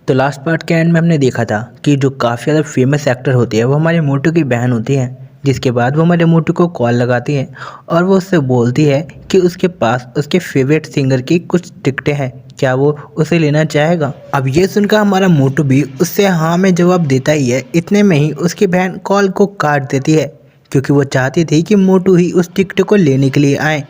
तो last part के and में हमने देखा था कि जो काफ़ी ज़्यादा फेमस एक्टर होती है वो हमारे मोटू की बहन होती है। जिसके बाद वो हमारे मोटू को कॉल लगाती है और वो उससे बोलती है कि उसके पास उसके फेवरेट सिंगर की कुछ टिकटें हैं, क्या वो उसे लेना चाहेगा। अब ये सुनकर हमारा मोटू भी उससे हाँ में जवाब देता ही है। इतने में ही उसकी बहन कॉल को काट देती है क्योंकि वो चाहती थी कि मोटू ही उस टिकट को लेने के लिए आए।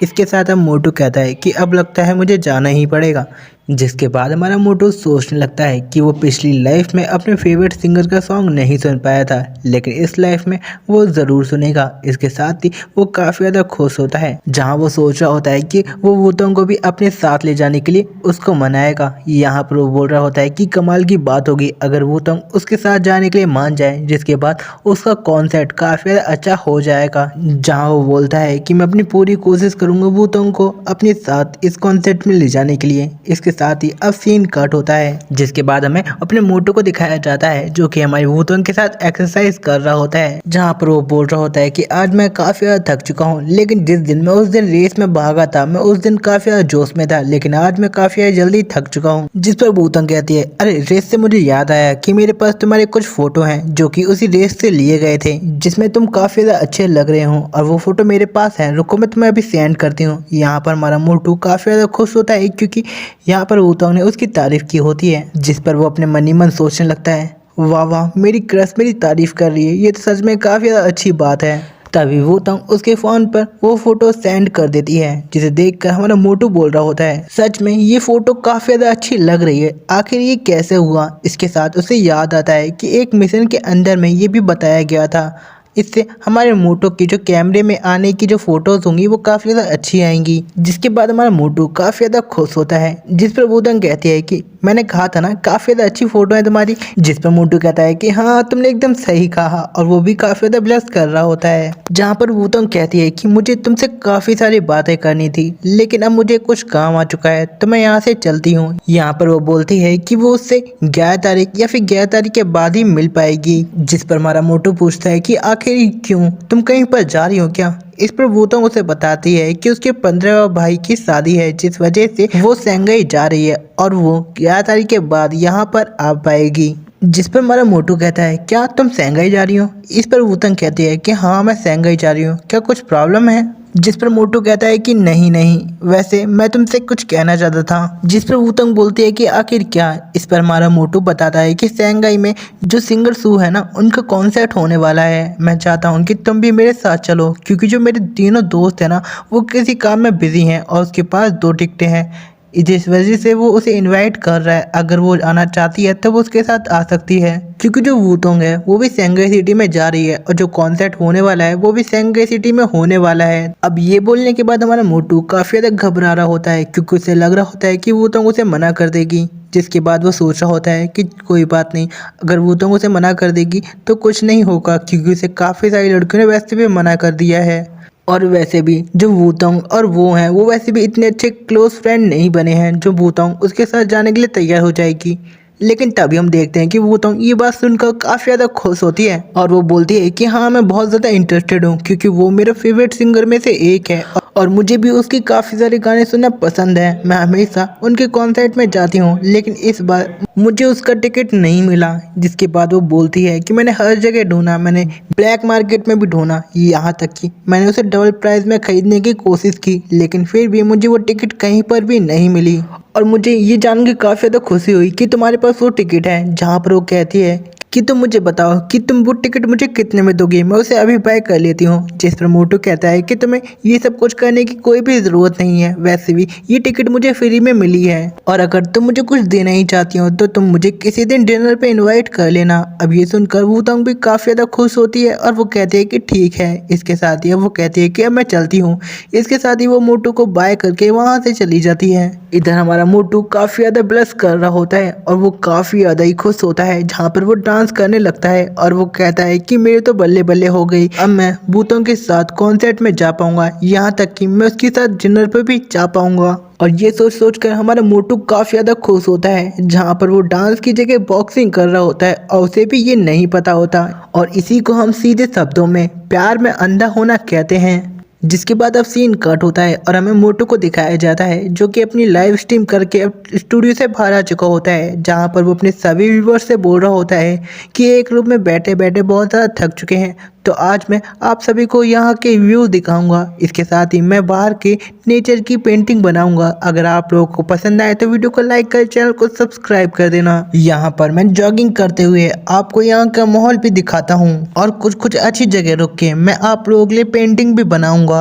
इसके साथ अब मोटू कहता है कि अब लगता है मुझे जाना ही पड़ेगा। जिसके बाद हमारा मोटू सोचने लगता है कि वो पिछली लाइफ में अपने फेवरेट सिंगर का सॉन्ग नहीं सुन पाया था, लेकिन इस लाइफ में वो ज़रूर सुनेगा। इसके साथ ही वो काफ़ी ज़्यादा खुश होता है, जहाँ वो सोच रहा होता है कि वो वूतोंग को भी अपने साथ ले जाने के लिए उसको मनाएगा। यहाँ पर वो बोल रहा होता है कि कमाल की बात होगी अगर वूतोंग उसके साथ जाने के लिए मान जाए, जिसके बाद उसका कॉन्सर्ट काफ़ी ज़्यादा अच्छा हो जाएगा। जहाँ वो बोलता है कि मैं अपनी पूरी कोशिश करूँगा वूतोंग को अपने साथ इस कॉन्सर्ट में ले जाने के लिए। इसके साथ ही अब सीन कट होता है, जिसके बाद हमें अपने मोटू को दिखाया जाता है जो कि हमारे वूतोंग के साथ एक्सरसाइज कर रहा होता है। जहाँ पर वो बोल रहा होता है कि आज मैं काफ़ी ज़्यादा थक चुका हूँ, लेकिन जिस दिन मैं उस दिन रेस में भागा था मैं उस दिन काफ़ी ज़्यादा जोश में था, लेकिन आज मैं काफ़ी ज़्यादा जल्दी थक चुका हूँ। जिस पर वूतोंग कहती है, अरे रेस से मुझे याद आया कि मेरे पास तुम्हारे कुछ फोटो हैं जो कि उसी रेस से लिए गए थे, जिसमें तुम काफ़ी ज़्यादा अच्छे लग रहे हो और वो फोटो मेरे पास है, रुको मैं तुम्हें अभी सेंड करती हूँ। यहाँ पर हमारा मोटू काफ़ी ज़्यादा खुश होता है क्योंकि यहाँ पर वूतोंग ने उसकी तारीफ की होती है, जिस पर वो अपने मन ही मन सोचने लगता है, वाह वाह मेरी क्रश मेरी तारीफ कर रही है, ये तो सच में काफ़ी ज़्यादा अच्छी बात है। तभी वूतोंग उसके फ़ोन पर वो फ़ोटो सेंड कर देती है, जिसे देखकर हमारा मोटू बोल रहा होता है, सच में ये फ़ोटो काफ़ी ज़्यादा अच्छी लग रही है, आखिर ये कैसे हुआ। इसके साथ उसे याद आता है कि एक मिशन के अंदर में ये भी बताया गया था, इससे हमारे मोटू की जो कैमरे में आने की जो फोटोज़ होंगी वो काफ़ी ज़्यादा अच्छी आएंगी। जिसके बाद हमारा मोटू काफ़ी ज़्यादा खुश होता है, जिस पर वूतोंग कहती है कि मैंने कहा था ना काफ़ी ज़्यादा अच्छी फ़ोटो है तुम्हारी। जिस पर मोटू कहता है कि हाँ तुमने एकदम सही कहा, और वो भी काफ़ी ज़्यादा ब्लश कर रहा होता है। जहाँ पर वूतोंग कहती है कि मुझे तुमसे काफ़ी सारी बातें करनी थी, लेकिन अब मुझे कुछ काम आ चुका है तो मैं यहाँ से चलती हूँ। यहाँ पर वो बोलती है कि वो उससे 11 तारीख या फिर 11 तारीख के बाद ही मिल पाएगी। जिस पर हमारा मोटू पूछता है कि आखिर क्यों, तुम कहीं पर जा रही हो क्या। इस पर वूतोंग उसे बताती है कि उसके 15वें भाई की शादी है, जिस वजह से वो शंघाई जा रही है और वो 11 तारीख के बाद यहाँ पर आ पाएगी। जिस पर हमारा मोटू कहता है, क्या तुम शंघाई जा रही हो। इस पर वूतोंग कहती है कि हाँ मैं शंघाई जा रही हूँ, क्या कुछ प्रॉब्लम है। जिस पर मोटू कहता है कि नहीं नहीं, वैसे मैं तुमसे कुछ कहना चाहता था। जिस पर वूतोंग बोलती है कि आखिर क्या। इस पर हमारा मोटू बताता है कि शंघाई में जो सिंगर सू है ना उनका कॉन्सर्ट होने वाला है, मैं चाहता हूँ कि तुम भी मेरे साथ चलो, क्योंकि जो मेरे तीनों दोस्त हैं ना वो किसी काम में बिजी हैं और उसके पास 2 टिकटें हैं, जिस वजह से वो उसे इनवाइट कर रहा है। अगर वो आना चाहती है तो वो उसके साथ आ सकती है, क्योंकि जो वूतोंग है वो भी शंघाई सिटी में जा रही है और जो कॉन्सर्ट होने वाला है वो भी शंघाई सिटी में होने वाला है। अब ये बोलने के बाद हमारा मोटू काफ़ी ज़्यादा घबरा रहा होता है, क्योंकि उसे लग रहा होता है कि वूतोंग उसे मना कर देगी। जिसके बाद वो सोच रहा होता है कि कोई बात नहीं, अगर वूतोंग उसे मना कर देगी तो कुछ नहीं होगा, क्योंकि उसे काफ़ी सारी लड़कियों ने वैसे भी मना कर दिया है। और वैसे भी जो वूतोंग और वो हैं वो वैसे भी इतने अच्छे क्लोज फ्रेंड नहीं बने हैं जो वूतोंग उसके साथ जाने के लिए तैयार हो जाएगी। लेकिन तभी हम देखते हैं कि वूतोंग ये बात सुनकर काफ़ी ज़्यादा खुश होती है और वो बोलती है कि हाँ मैं बहुत ज़्यादा इंटरेस्टेड हूँ, क्योंकि वो मेरा फेवरेट सिंगर में से एक है और मुझे भी उसके काफ़ी सारे गाने सुनना पसंद है। मैं हमेशा उनके कॉन्सर्ट में जाती हूँ, लेकिन इस बार मुझे उसका टिकट नहीं मिला। जिसके बाद वो बोलती है कि मैंने हर जगह ढूंढा, मैंने ब्लैक मार्केट में भी ढूंढा, यहाँ तक कि मैंने उसे डबल प्राइस में खरीदने की कोशिश की, लेकिन फिर भी मुझे वो टिकट कहीं पर भी नहीं मिली। और मुझे ये जान के काफ़ी ज़्यादा खुशी हुई कि तुम्हारे पास वो टिकट है। जहाँ पर वो कहती है कि तुम मुझे बताओ कि तुम वो टिकट मुझे कितने में दोगे, मैं उसे अभी बाय कर लेती हूँ। जिस पर मोटू कहता है कि तुम्हें ये सब कुछ करने की कोई भी ज़रूरत नहीं है, वैसे भी ये टिकट मुझे फ्री में मिली है, और अगर तुम मुझे कुछ देना ही चाहती हो तो तुम मुझे किसी दिन डिनर पे इन्वाइट कर लेना। अब ये सुनकर वूतोंग भी काफ़ी ज़्यादा खुश होती है और वो कहती है कि ठीक है। इसके साथ ही वो कहती है कि अब मैं चलती हूँ। इसके साथ ही वो मोटू को बाय करके वहाँ से चली जाती है। इधर हमारा मोटू काफ़ी ज़्यादा ब्लश कर रहा होता है और वो काफ़ी ज़्यादा ही खुश होता है, जहाँ पर वो डांस करने लगता है और वो कहता है कि मेरे तो बल्ले बल्ले हो गई, अब मैं वूतोंग के साथ कॉन्सर्ट में जा पाऊंगा, यहाँ तक कि मैं उसके साथ डिनर पे भी जा पाऊंगा। और ये सोच सोच कर हमारा मोटू काफ़ी ज़्यादा खुश होता है, जहाँ पर वो डांस की जगह बॉक्सिंग कर रहा होता है और उसे भी ये नहीं पता होता। और इसी को हम सीधे शब्दों में प्यार में अंधा होना कहते हैं। जिसके बाद अब सीन कट होता है और हमें मोटू को दिखाया जाता है जो कि अपनी लाइव स्ट्रीम करके अब स्टूडियो से बाहर आ चुका होता है, जहां पर वो अपने सभी व्यूवर्स से बोल रहा होता है कि एक रूम में बैठे बैठे बहुत ज़्यादा थक चुके हैं, तो आज मैं आप सभी को यहाँ के व्यू दिखाऊंगा। इसके साथ ही मैं बाहर के नेचर की पेंटिंग बनाऊंगा। अगर आप लोगों को पसंद आए तो वीडियो को लाइक कर चैनल को सब्सक्राइब कर देना। यहाँ पर मैं जॉगिंग करते हुए आपको यहाँ का माहौल भी दिखाता हूँ और कुछ कुछ अच्छी जगह रुक के मैं आप लोगों के लिए पेंटिंग भी बनाऊंगा।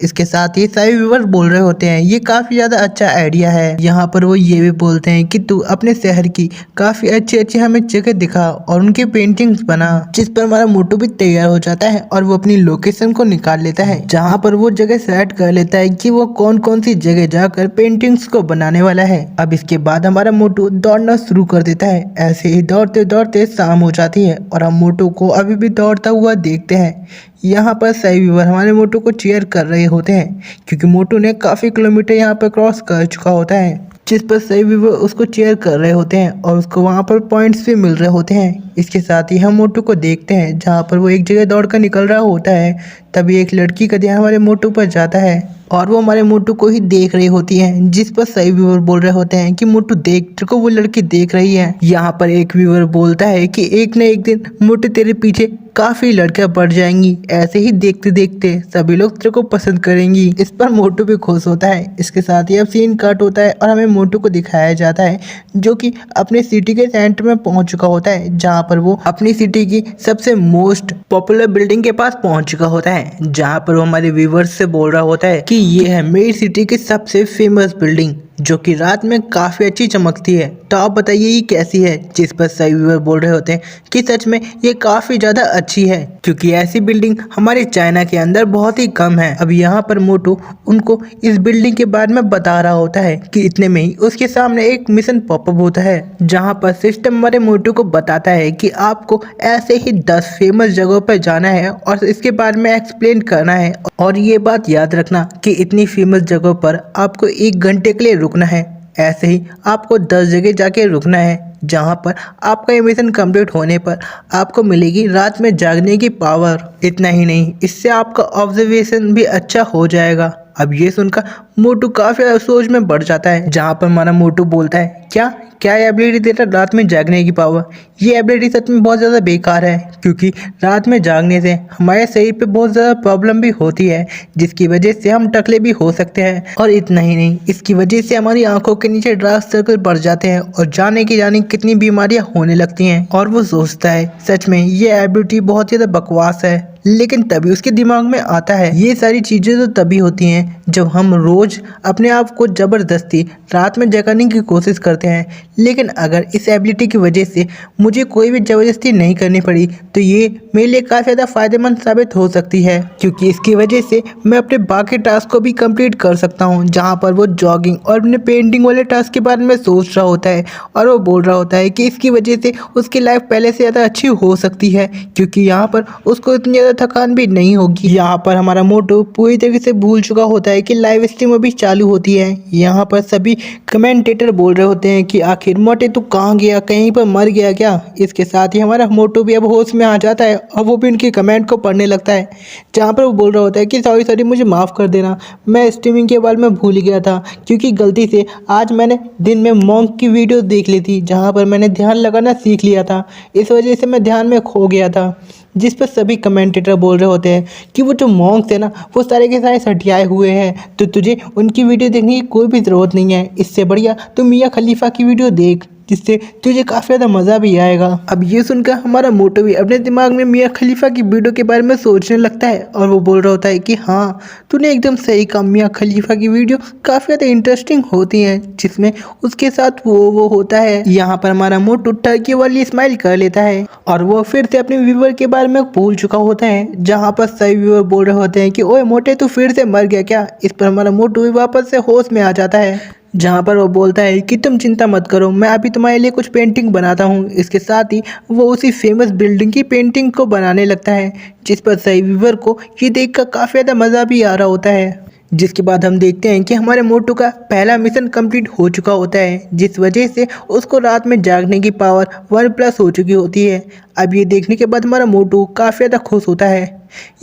इसके साथ ही सभी व्यूअर बोल रहे होते हैं ये काफ़ी ज़्यादा अच्छा आइडिया है। यहाँ पर वो ये भी बोलते हैं कि तू अपने शहर की काफ़ी अच्छी अच्छी हमें जगह दिखा और उनकी पेंटिंग्स बना, जिस पर हमारा मोटू भी तैयार हो जाता है और वो अपनी लोकेशन को निकाल लेता है, जहाँ पर वो जगह सेट कर लेता है कि वो कौन कौन सी जगह जाकर पेंटिंग्स को बनाने वाला है। अब इसके बाद हमारा मोटू दौड़ना शुरू कर देता है। ऐसे ही दौड़ते दौड़ते शाम हो जाती है और हम मोटू को अभी भी दौड़ता हुआ देखते हैं। यहाँ पर सही व्यूअर हमारे मोटू को चीयर कर रहे होते हैं क्योंकि मोटू ने काफ़ी किलोमीटर यहाँ पर क्रॉस कर चुका होता है, जिस पर सही व्यूअर उसको चीयर कर रहे होते हैं और उसको वहाँ पर पॉइंट्स भी मिल रहे होते हैं। इसके साथ ही हम मोटू को देखते हैं जहाँ पर वो एक जगह दौड़ कर निकल रहा होता है, तभी एक लड़की का ध्यान हमारे मोटू पर जाता है और वो हमारे मोटू को ही देख रही होती है, जिस पर सही व्यूअर बोल रहे होते हैं कि मोटू देख, तेरे को वो लड़की देख रही है। यहाँ पर एक व्यूअर बोलता है कि एक न एक दिन मोटू तेरे पीछे काफ़ी लड़कियां बढ़ जाएंगी, ऐसे ही देखते देखते सभी लोग तेरे को पसंद करेंगी। इस पर मोटू भी खुश होता है। इसके साथ ही अब सीन कट होता है और हमें मोटू को दिखाया जाता है जो कि अपने सिटी के सेंटर में पहुंच चुका होता है, जहां पर वो अपनी सिटी की सबसे मोस्ट पॉपुलर बिल्डिंग के पास पहुंच चुका होता है, जहां पर वो हमारे व्यूवर्स से बोल रहा होता है कि ये है मेरी सिटी की सबसे फेमस बिल्डिंग जो कि रात में काफ़ी अच्छी चमकती है, तो आप बताइए ये कैसी है। जिस पर सही व्यूअर बोल रहे होते हैं कि सच में ये काफ़ी ज़्यादा अच्छी है क्योंकि ऐसी बिल्डिंग हमारे चाइना के अंदर बहुत ही कम है। अब यहाँ पर मोटू उनको इस बिल्डिंग के बारे में बता रहा होता है कि इतने में ही उसके सामने एक मिशन पॉपअप होता है, जहाँ पर सिस्टम हमारे मोटू को बताता है कि आपको ऐसे ही 10 फेमस जगहों पर जाना है और इसके बारे में एक्सप्लेन करना है, और ये बात याद रखना कि इतनी फेमस जगहों पर आपको 1 घंटे के लिए रुकना है। ऐसे ही आपको 10 जगह जाके रुकना है, जहाँ पर आपका ये मिशन कंप्लीट होने पर आपको मिलेगी रात में जागने की पावर। इतना ही नहीं, इससे आपका ऑब्जर्वेशन भी अच्छा हो जाएगा। अब ये सुनकर मोटू काफ़ी सोच में बढ़ जाता है, जहाँ पर हमारा मोटू बोलता है क्या क्या एबिलिटी देता है रात में जागने की पावर। ये एबिलिटी सच में बहुत ज़्यादा बेकार है क्योंकि रात में जागने से हमारे शरीर पे बहुत ज़्यादा प्रॉब्लम भी होती है, जिसकी वजह से हम टकले भी हो सकते हैं। और इतना ही नहीं, इसकी वजह से हमारी आंखों के नीचे डार्क सर्कल बढ़ जाते हैं और जाने कितनी बीमारियां होने लगती हैं। और वो सोचता है सच में ये एबिलिटी बहुत ज़्यादा बकवास है, लेकिन तभी उसके दिमाग में आता है ये सारी चीज़ें तो तभी होती हैं जब हम रोज़ अपने आप को ज़बरदस्ती रात में जगाने की कोशिश करते हैं। लेकिन अगर इस एबिलिटी की वजह से मुझे कोई भी ज़बरदस्ती नहीं करनी पड़ी तो ये मेरे लिए काफ़ी ज़्यादा फ़ायदेमंद साबित हो सकती है, क्योंकि इसकी वजह से मैं अपने बाकी टास्क को भी कंप्लीट कर सकता हूँ। जहाँ पर वो जॉगिंग और अपने पेंटिंग वाले टास्क के बारे में सोच रहा होता है और वो बोल रहा होता है कि इसकी वजह से उसकी लाइफ पहले से ज़्यादा अच्छी हो सकती है, क्योंकि यहाँ पर उसको इतनी ज़्यादा थकान भी नहीं होगी। यहाँ पर हमारा मोटू पूरी तरीके से भूल चुका होता है कि लाइव स्ट्रीम अभी चालू होती है। यहाँ पर सभी कमेंटेटर बोल रहे होते हैं कि आखिर मोटे तू कहाँ गया, कहीं पर मर गया क्या। इसके साथ ही हमारा मोटू भी अब होश में आ जाता है और वो भी उनके कमेंट को पढ़ने लगता है, जहाँ पर वो बोल रहा होता है कि सॉरी मुझे माफ़ कर देना, मैं स्ट्रीमिंग के बारे में भूल गया था क्योंकि गलती से आज मैंने दिन में मॉन्क की वीडियो देख ली थी, जहाँ पर मैंने ध्यान लगाना सीख लिया था, इस वजह से मैं ध्यान में खो गया था। जिस पर सभी कमेंटेटर बोल रहे होते हैं कि वो जो मॉन्क्स है ना वो सारे के सारे सटियाए हुए हैं, तो तुझे उनकी वीडियो देखने की कोई भी ज़रूरत नहीं है, इससे बढ़िया तो मियाँ खलीफा की वीडियो देख, जिससे तुझे काफ़ी ज़्यादा मज़ा भी आएगा। अब ये सुनकर हमारा मोटू भी अपने दिमाग में मियाँ खलीफा की वीडियो के बारे में सोचने लगता है और वो बोल रहा होता है कि हाँ तूने एकदम सही कहा, मियाँ खलीफा की वीडियो काफ़ी ज़्यादा इंटरेस्टिंग होती है जिसमें उसके साथ वो होता है। यहाँ पर हमारा मोटू टर्की वाली स्माइल कर लेता है और वो फिर से अपने व्यूवर के बारे में भूल चुका होता है, जहाँ पर सही व्यूवर बोल रहे होते हैं कि ओए मोटे तू फिर से मर गया क्या। इस पर हमारा मोटू भी वापस से होश में आ जाता है, जहाँ पर वो बोलता है कि तुम चिंता मत करो, मैं अभी तुम्हारे लिए कुछ पेंटिंग बनाता हूँ। इसके साथ ही वो उसी फेमस बिल्डिंग की पेंटिंग को बनाने लगता है, जिस पर सही व्यूवर को ये देखकर काफ़ी ज़्यादा मज़ा भी आ रहा होता है। जिसके बाद हम देखते हैं कि हमारे मोटू का पहला मिशन कंप्लीट हो चुका होता है, जिस वजह से उसको रात में जागने की पावर 1+ हो चुकी होती है। अब ये देखने के बाद हमारा मोटू काफ़ी ज़्यादा खुश होता है।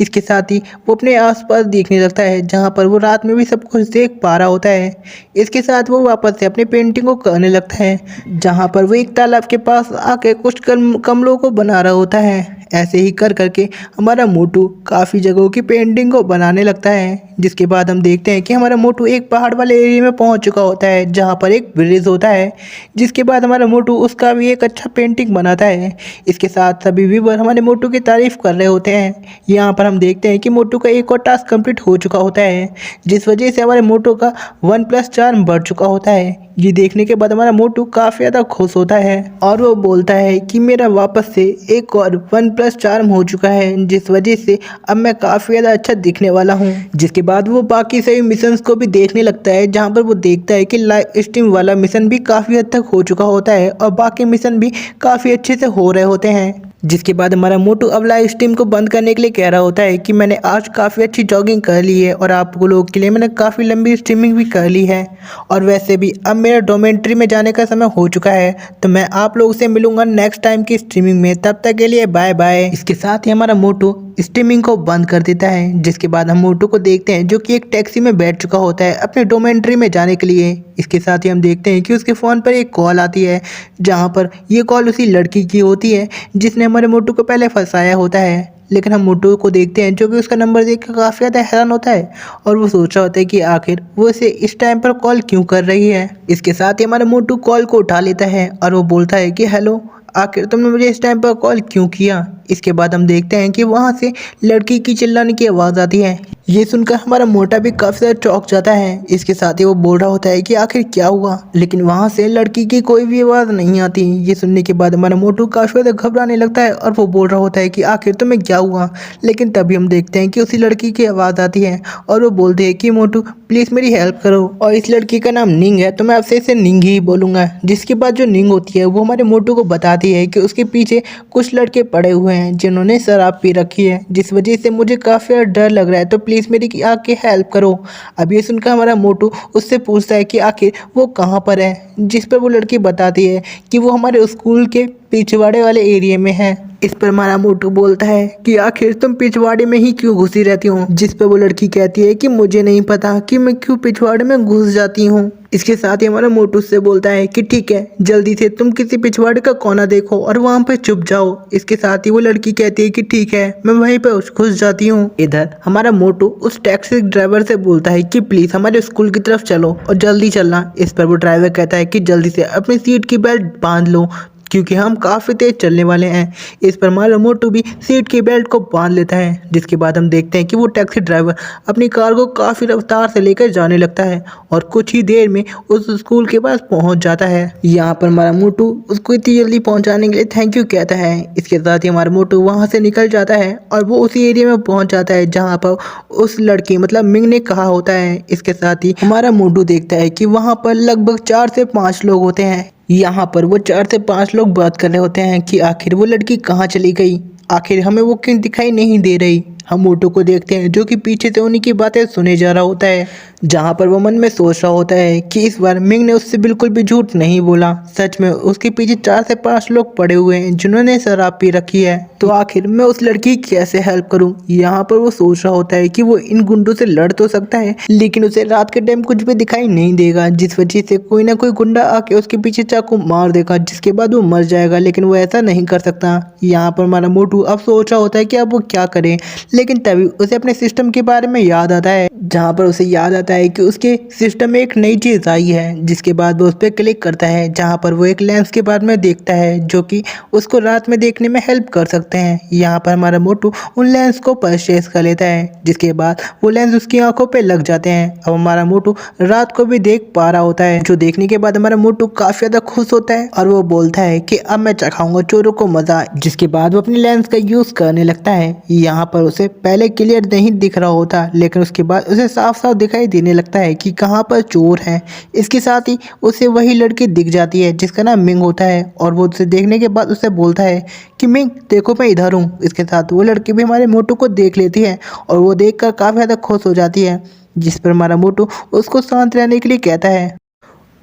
इसके साथ ही वो अपने आसपास देखने लगता है जहाँ पर वो रात में भी सब कुछ देख पा रहा होता है। इसके साथ वो वापस से अपनी पेंटिंग को करने लगता है जहाँ पर वो एक तालाब के पास आके कुछ कमलों को बना रहा होता है। ऐसे ही कर करके हमारा मोटू काफ़ी जगहों की पेंटिंग को बनाने लगता है, जिसके बाद हम देखते हैं कि हमारा मोटू एक पहाड़ वाले एरिया में पहुंच चुका होता है जहां पर एक ब्रिज होता है। जिसके बाद हमारा मोटू उसका भी एक अच्छा पेंटिंग बनाता है। इसके साथ सभी व्यूवर हमारे मोटू की तारीफ कर रहे होते हैं। यहाँ पर हम देखते हैं कि मोटू का एक और टास्क कंप्लीट हो चुका होता है, जिस वजह से हमारे मोटू का 1+ चार्म बढ़ चुका होता है। ये देखने के बाद हमारा मोटू काफ़ी ज़्यादा खुश होता है और वो बोलता है कि मेरा वापस से एक और 1+ चार्म हो चुका है, जिस वजह से अब मैं काफ़ी ज़्यादा अच्छा दिखने वाला हूँ। जिसके बाद वो बाकी सभी मिशंस को भी देखने लगता है जहाँ पर वो देखता है कि लाइव स्ट्रीम वाला मिशन भी काफ़ी हद तक हो चुका होता है और बाकी मिशन भी काफ़ी अच्छे से हो रहे होते हैं। जिसके बाद हमारा मोटू अब लाइव स्ट्रीम को बंद करने के लिए कह रहा होता है कि मैंने आज काफ़ी अच्छी जॉगिंग कर ली है और आप लोगों के लिए मैंने काफ़ी लंबी स्ट्रीमिंग भी कर ली है और वैसे भी अब मेरा डोमेंट्री में जाने का समय हो चुका है, तो मैं आप लोगों से मिलूंगा नेक्स्ट टाइम की स्ट्रीमिंग में। तब तक के लिए बाय बाय। इसके साथ ही हमारा मोटू स्ट्रीमिंग को बंद कर देता है। जिसके बाद हम मोटू को देखते हैं जो कि एक टैक्सी में बैठ चुका होता है अपने डोमेंट्री में जाने के लिए। इसके साथ ही हम देखते हैं कि उसके फ़ोन पर एक कॉल आती है जहाँ पर ये कॉल उसी लड़की की होती है जिसने हमारे मोटू को पहले फंसाया होता है। लेकिन हम मोटू को देखते हैं जो कि उसका नंबर देख कर काफ़ी ज़्यादा हैरान होता है और वो सोच रहा होता है कि आखिर वो इसे इस टाइम पर कॉल क्यों कर रही है। इसके साथ ही हमारा मोटू कॉल को उठा लेता है और वो बोलता है कि हेलो, आखिर तुमने मुझे इस टाइम पर कॉल क्यों किया। इसके बाद हम देखते हैं कि वहाँ से लड़की की चिल्लाने की आवाज़ आती है। ये सुनकर हमारा मोटा भी काफ़ी ज़्यादा चौंक जाता है। इसके साथ ही वो बोल रहा होता है कि आखिर क्या हुआ, लेकिन वहाँ से लड़की की कोई भी आवाज़ नहीं आती। ये सुनने के बाद हमारा मोटू काफ़ी ज़्यादा घबराने लगता है और वो बोल रहा होता है कि आखिर तुम्हें क्या हुआ। लेकिन तभी हम देखते हैं कि उसी लड़की की आवाज़ आती है और वो बोलते हैं कि मोटू प्लीज़ मेरी हेल्प करो। और इस लड़की का नाम निंग है, तो मैं आपसे इसे निंग ही बोलूँगा। जिसके बाद जो निंग होती है वो हमारे मोटू को बताती है कि उसके पीछे कुछ लड़के पड़े हुए हैं जिन्होंने शराब पी रखी है, जिस वजह से मुझे काफ़ी डर लग रहा है, तो प्लीज़ मेरी आके हेल्प करो। अब ये सुनकर हमारा मोटू उससे पूछता है कि आखिर वो कहाँ पर है, जिस पर वो लड़की बताती है कि वो हमारे स्कूल के पिछवाड़े वाले एरिया में है। इस पर हमारा मोटू बोलता है कि आखिर तुम पिछवाड़े में ही क्यों घुसी रहती हो, जिस पर वो लड़की कहती है कि मुझे नहीं पता कि मैं क्यों पिछवाड़े में घुस जाती हूँ। इसके साथ ही हमारा मोटू से बोलता है कि ठीक है, जल्दी से तुम किसी पिछवाड़े का कोना देखो और वहाँ पे छुप जाओ। इसके साथ ही वो लड़की कहती है कि ठीक है, मैं वहीं पे घुस जाती हूँ। इधर हमारा मोटू उस टैक्सी ड्राइवर से बोलता है कि प्लीज़ हमारे स्कूल की तरफ चलो और जल्दी चलना। इस पर वो ड्राइवर कहता है कि जल्दी से अपनी सीट की बेल्ट बांध लो क्योंकि हम काफ़ी तेज़ चलने वाले हैं। इस पर हमारा मोटू भी सीट की बेल्ट को बांध लेता है। जिसके बाद हम देखते हैं कि वो टैक्सी ड्राइवर अपनी कार को काफ़ी रफ्तार से लेकर जाने लगता है और कुछ ही देर में उस स्कूल के पास पहुंच जाता है। यहाँ पर हमारा मोटू उसको इतनी जल्दी पहुंचाने के लिए थैंक यू कहता है। इसके साथ ही हमारा मोटू वहाँ से निकल जाता है और वो उसी एरिया में पहुँच जाता है जहाँ पर उस लड़की मतलब मिंग ने कहा होता है। इसके साथ ही हमारा मोटू देखता है कि वहाँ पर लगभग 4 से 5 लोग होते हैं। यहाँ पर वो 4 से 5 लोग बात कर रहे होते हैं कि आखिर वो लड़की कहाँ चली गई, आखिर हमें वो क्यों दिखाई नहीं दे रही। हम मोटू को देखते हैं जो कि पीछे से उन्हीं की बातें सुने जा रहा होता है, जहाँ पर वो मन में सोच रहा होता है कि इस बार मिंग ने उससे बिल्कुल भी झूठ नहीं बोला। सच में उसके पीछे 4 से 5 लोग पड़े हुए हैं जिन्होंने शराब पी रखी है, तो आखिर मैं उस लड़की की कैसे हेल्प करूं। यहाँ पर वो सोच रहा होता है कि वो इन गुंडों से लड़ तो सकता है, लेकिन उसे रात के टाइम कुछ भी दिखाई नहीं देगा, जिस वजह से कोई ना कोई गुंडा आके उसके पीछे चाकू मार देगा, जिसके बाद वो मर जाएगा। लेकिन वो ऐसा नहीं कर सकता। यहाँ पर हमारा मोटू अब सोच रहा होता है कि अब वो क्या करे, लेकिन तभी उसे अपने सिस्टम के बारे में याद आता है, जहाँ पर उसे याद आता है कि उसके सिस्टम में एक नई चीज़ आई है। जिसके बाद वो उस पर क्लिक करता है, जहाँ पर वो एक लेंस के बारे में देखता है जो कि उसको रात में देखने में हेल्प कर सकते हैं। यहाँ पर हमारा मोटू उन लेंस को परचेज कर लेता है, जिसके बाद वो लेंस उसकी आंखों पे लग जाते हैं। अब हमारा मोटू रात को भी देख पा रहा होता है, जो देखने के बाद हमारा मोटू काफ़ी ज़्यादा खुश होता है और वो बोलता है कि अब मैं चखाऊंगा चोरों को मज़ा। जिसके बाद वो अपनी लेंस का यूज़ करने लगता है। यहाँ पर उसे पहले क्लियर नहीं दिख रहा होता, लेकिन उसके बाद उसे साफ साफ दिखाई देने लगता है कि कहाँ पर चोर है। इसके साथ ही उसे वही लड़की दिख जाती है जिसका नाम मिंग होता है और वो उसे देखने के बाद उसे बोलता है कि मिंग देखो मैं इधर हूँ। इसके साथ वो लड़की भी हमारे मोटू को देख लेती है और वो देखकर काफ़ी ज़्यादा खुश हो जाती है, जिस पर हमारा मोटू उसको शांत रहने के लिए कहता है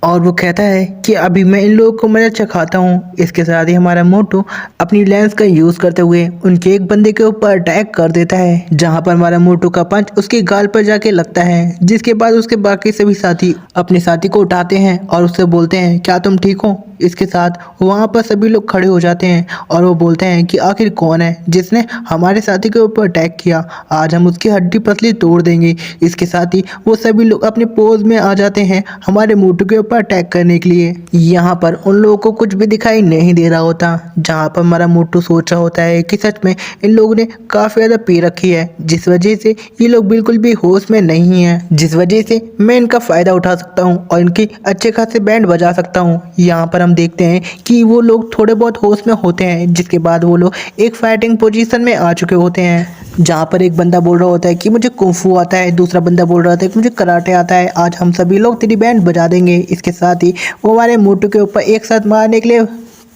और वो कहता है कि अभी मैं इन लोगों को मजा चखाता हूँ। इसके साथ ही हमारा मोटू अपनी लेंस का यूज़ करते हुए उनके एक बंदे के ऊपर अटैक कर देता है, जहाँ पर हमारा मोटू का पंच उसके गाल पर जाके लगता है, जिसके बाद उसके बाकी सभी साथी अपने साथी को उठाते हैं और उससे बोलते हैं क्या तुम ठीक हो। इसके साथ वहाँ पर सभी लोग खड़े हो जाते हैं और वो बोलते हैं कि आखिर कौन है जिसने हमारे साथी के ऊपर अटैक किया, आज हम उसकी हड्डी पसली तोड़ देंगे। इसके साथ ही वो सभी लोग अपने पोज में आ जाते हैं हमारे मोटू के ऊपर अटैक करने के लिए। यहाँ पर उन लोगों को कुछ भी दिखाई नहीं दे रहा होता, जहाँ पर हमारा मोटू सोच रहा होता है कि सच में इन लोगों ने काफ़ी ज़्यादा पी रखी है, जिस वजह से ये लोग बिल्कुल भी होश में नहीं है, जिस वजह से मैं इनका फ़ायदा उठा सकता हूँ और इनकी अच्छे खासे बैंड बजा सकता हूँ। यहाँ पर हम देखते हैं कि वो लोग थोड़े बहुत होश में होते हैं, जिसके बाद वो लोग एक फाइटिंग पोजीशन में आ चुके होते हैं, जहाँ पर एक बंदा बोल रहा होता है कि मुझे कुंफू आता है, दूसरा बंदा बोल रहा होता है कि मुझे कराटे आता है, आज हम सभी लोग तेरी बैंड बजा देंगे। इसके साथ ही वो हमारे मोटू के ऊपर एक साथ मारने के लिए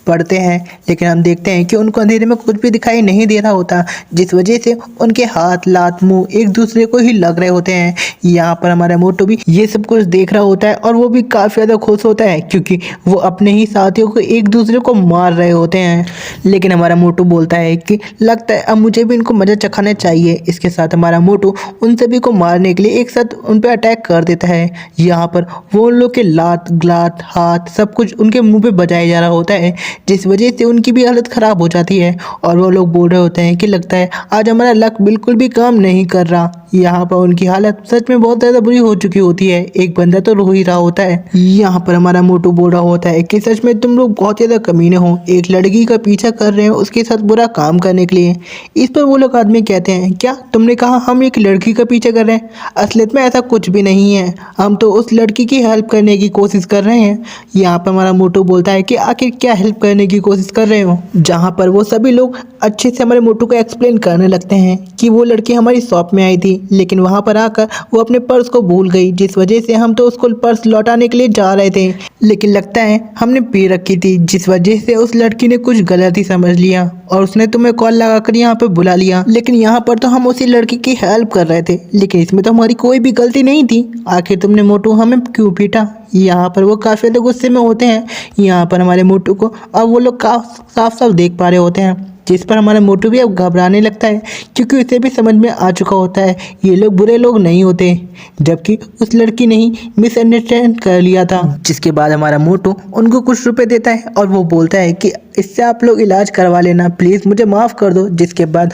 पड़ते हैं, लेकिन हम देखते हैं कि उनको अंधेरे में कुछ भी दिखाई नहीं दे रहा होता, जिस वजह से उनके हाथ लात मुंह एक दूसरे को ही लग रहे होते हैं। यहाँ पर हमारा मोटू भी ये सब कुछ देख रहा होता है और वो भी काफ़ी ज़्यादा खुश होता है, क्योंकि वो अपने ही साथियों को एक दूसरे को मार रहे होते हैं। लेकिन हमारा मोटू बोलता है कि लगता है अब मुझे भी इनको मजा चखाना चाहिए। इसके साथ हमारा मोटू उन सभी को मारने के लिए एक साथ उन पर अटैक कर देता है। यहाँ पर वो उन लोग के लात ग्लात हाथ सब कुछ उनके मुंह पे बजाया जा रहा होता है, जिस वजह से उनकी भी हालत ख़राब हो जाती है और वो लोग बोल रहे होते हैं कि लगता है आज हमारा लक बिल्कुल भी काम नहीं कर रहा। यहाँ पर उनकी हालत सच में बहुत ज़्यादा बुरी हो चुकी होती है, एक बंदा तो रो ही रहा होता है। यहाँ पर हमारा मोटू बोल रहा होता है कि सच में तुम लोग बहुत ज़्यादा कमीने हो, एक लड़की का पीछा कर रहे हो उसके साथ बुरा काम करने के लिए। इस पर वो लोग आदमी कहते हैं क्या तुमने कहा हम एक लड़की का पीछा कर रहे हैं, असलियत में ऐसा कुछ भी नहीं है, हम तो उस लड़की की हेल्प करने की कोशिश कर रहे हैं। यहाँ पर हमारा मोटू बोलता है कि आखिर क्या हेल्प करने की कोशिश कर रहे हो, जहाँ पर वो सभी लोग अच्छे से हमारे मोटू को एक्सप्लेन करने लगते हैं कि वो लड़की हमारी शॉप में आई थी, लेकिन वहाँ पर आकर वो अपने पर्स को भूल गई, जिस वजह से हम तो उसको पर्स लौटाने के लिए जा रहे थे, लेकिन लगता है हमने पी रखी थी, जिस वजह से उस लड़की ने कुछ गलत ही समझ लिया और उसने तुम्हें कॉल लगाकर यहाँ पे बुला लिया। लेकिन यहाँ पर तो हम उसी लड़की की हेल्प कर रहे थे, लेकिन इसमें तो हमारी कोई भी गलती नहीं थी, आखिर तुमने मोटू हमें क्यों पीटा। यहाँ पर वो काफ़ी ज़्यादा गुस्से में होते हैं। यहाँ पर हमारे मोटू को अब वो लोग साफ साफ देख पा रहे होते हैं, जिस पर हमारा मोटू भी अब घबराने लगता है, क्योंकि उसे भी समझ में आ चुका होता है ये लोग बुरे लोग नहीं होते, जबकि उस लड़की ने ही मिसअंडरस्टैंड कर लिया था। जिसके बाद हमारा मोटू उनको कुछ रुपए देता है और वो बोलता है कि इससे आप लोग इलाज करवा लेना, प्लीज़ मुझे माफ़ कर दो। जिसके बाद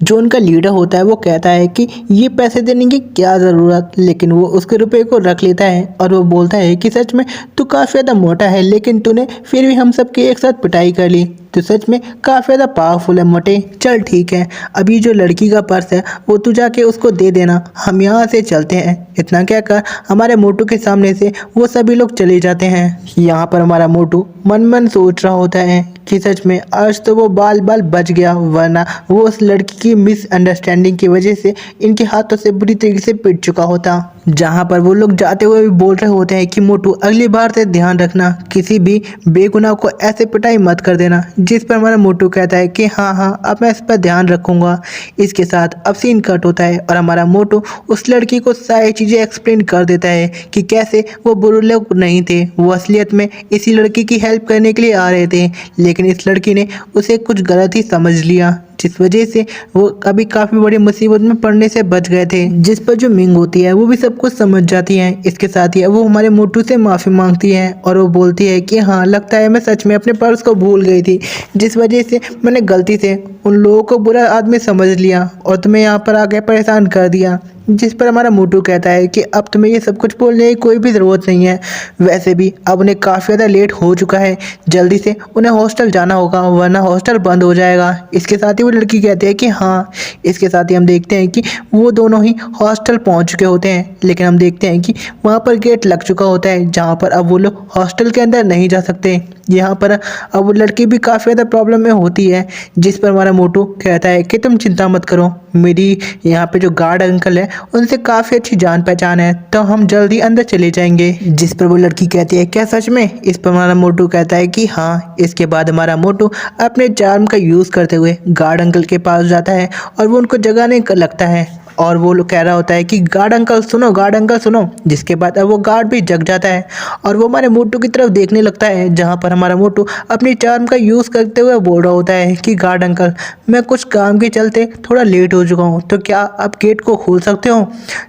जो उनका लीडर होता है वो कहता है कि ये पैसे देने की क्या ज़रूरत, लेकिन वो उसके रुपए को रख लेता है और वो बोलता है कि सच में तू काफ़ी ज़्यादा मोटा है, लेकिन तूने फिर भी हम सब की एक साथ पिटाई कर ली, तो सच में काफ़ी ज़्यादा पावरफुल है मोटे। चल ठीक है, अभी जो लड़की का पर्स है वो तू जाके उसको दे देना, हम यहाँ से चलते हैं। इतना कहकर हमारे मोटू के सामने से वो सभी लोग चले जाते हैं। यहाँ पर हमारा मोटू मन मन सोच रहा होता है कि सच में आज तो वो बाल बाल बच गया, वरना वो उस लड़की की मिसअंडरस्टैंडिंग की वजह से इनके हाथों से बुरी तरीके से पिट चुका होता। जहाँ पर वो लोग जाते हुए भी बोल रहे होते हैं कि मोटू अगली बार से ध्यान रखना, किसी भी बेगुनाह को ऐसे पिटाई मत कर देना। जिस पर हमारा मोटू कहता है कि हाँ अब मैं इस पर ध्यान रखूँगा। इसके साथ अब सीन कट होता है और हमारा मोटू उस लड़की को सारी चीज़ें एक्सप्लेन कर देता है कि कैसे वो बुरे लोग नहीं थे, वो असलियत में इसी लड़की की हेल्प करने के लिए आ रहे थे, लेकिन इस लड़की ने उसे कुछ गलत ही समझ लिया, जिस वजह से वो अभी काफ़ी बड़ी मुसीबत में पड़ने से बच गए थे। जिस पर जो मिंग होती है वो भी सब कुछ समझ जाती है। इसके साथ ही वो हमारे मोटू से माफ़ी मांगती है और वो बोलती है कि हाँ लगता है मैं सच में अपने पर्स को भूल गई थी, जिस वजह से मैंने गलती से उन लोगों को बुरा आदमी समझ लिया और तुम्हें यहाँ पर आके परेशान कर दिया। जिस पर हमारा मोटू कहता है कि अब तुम्हें ये सब कुछ बोलने की कोई भी ज़रूरत नहीं है, वैसे भी अब उन्हें काफ़ी ज़्यादा लेट हो चुका है, जल्दी से उन्हें हॉस्टल जाना होगा वरना हॉस्टल बंद हो जाएगा। इसके साथ ही वो लड़की कहती है कि हाँ। इसके साथ ही हम देखते हैं कि वो दोनों ही हॉस्टल पहुंच चुके होते हैं, लेकिन हम देखते हैं कि वहाँ पर गेट लग चुका होता है, जहाँ पर अब वो लोग हॉस्टल के अंदर नहीं जा सकते। यहाँ पर अब वो लड़की भी काफ़ी ज़्यादा प्रॉब्लम में होती है, जिस पर हमारा मोटू कहता है कि तुम चिंता मत करो, मेरी यहाँ पे जो गार्ड अंकल है उनसे काफ़ी अच्छी जान पहचान है, तो हम जल्दी अंदर चले जाएंगे। जिस पर वो लड़की कहती है क्या सच में। इस पर हमारा मोटू कहता है कि हाँ। इसके बाद हमारा मोटू अपने चार्म का यूज़ करते हुए गार्ड अंकल के पास जाता है और वो उनको जगाने लगता है और वो लोग कह रहा होता है कि गार्ड अंकल सुनो, गार्ड अंकल सुनो। जिसके बाद अब वो गार्ड भी जग जाता है और वो हमारे मोटू की तरफ देखने लगता है, जहाँ पर हमारा मोटू अपनी चार्म का यूज़ करते हुए बोल रहा होता है कि गार्ड अंकल मैं कुछ काम के चलते थोड़ा लेट हो चुका हूँ, तो क्या आप गेट को खोल सकते हो।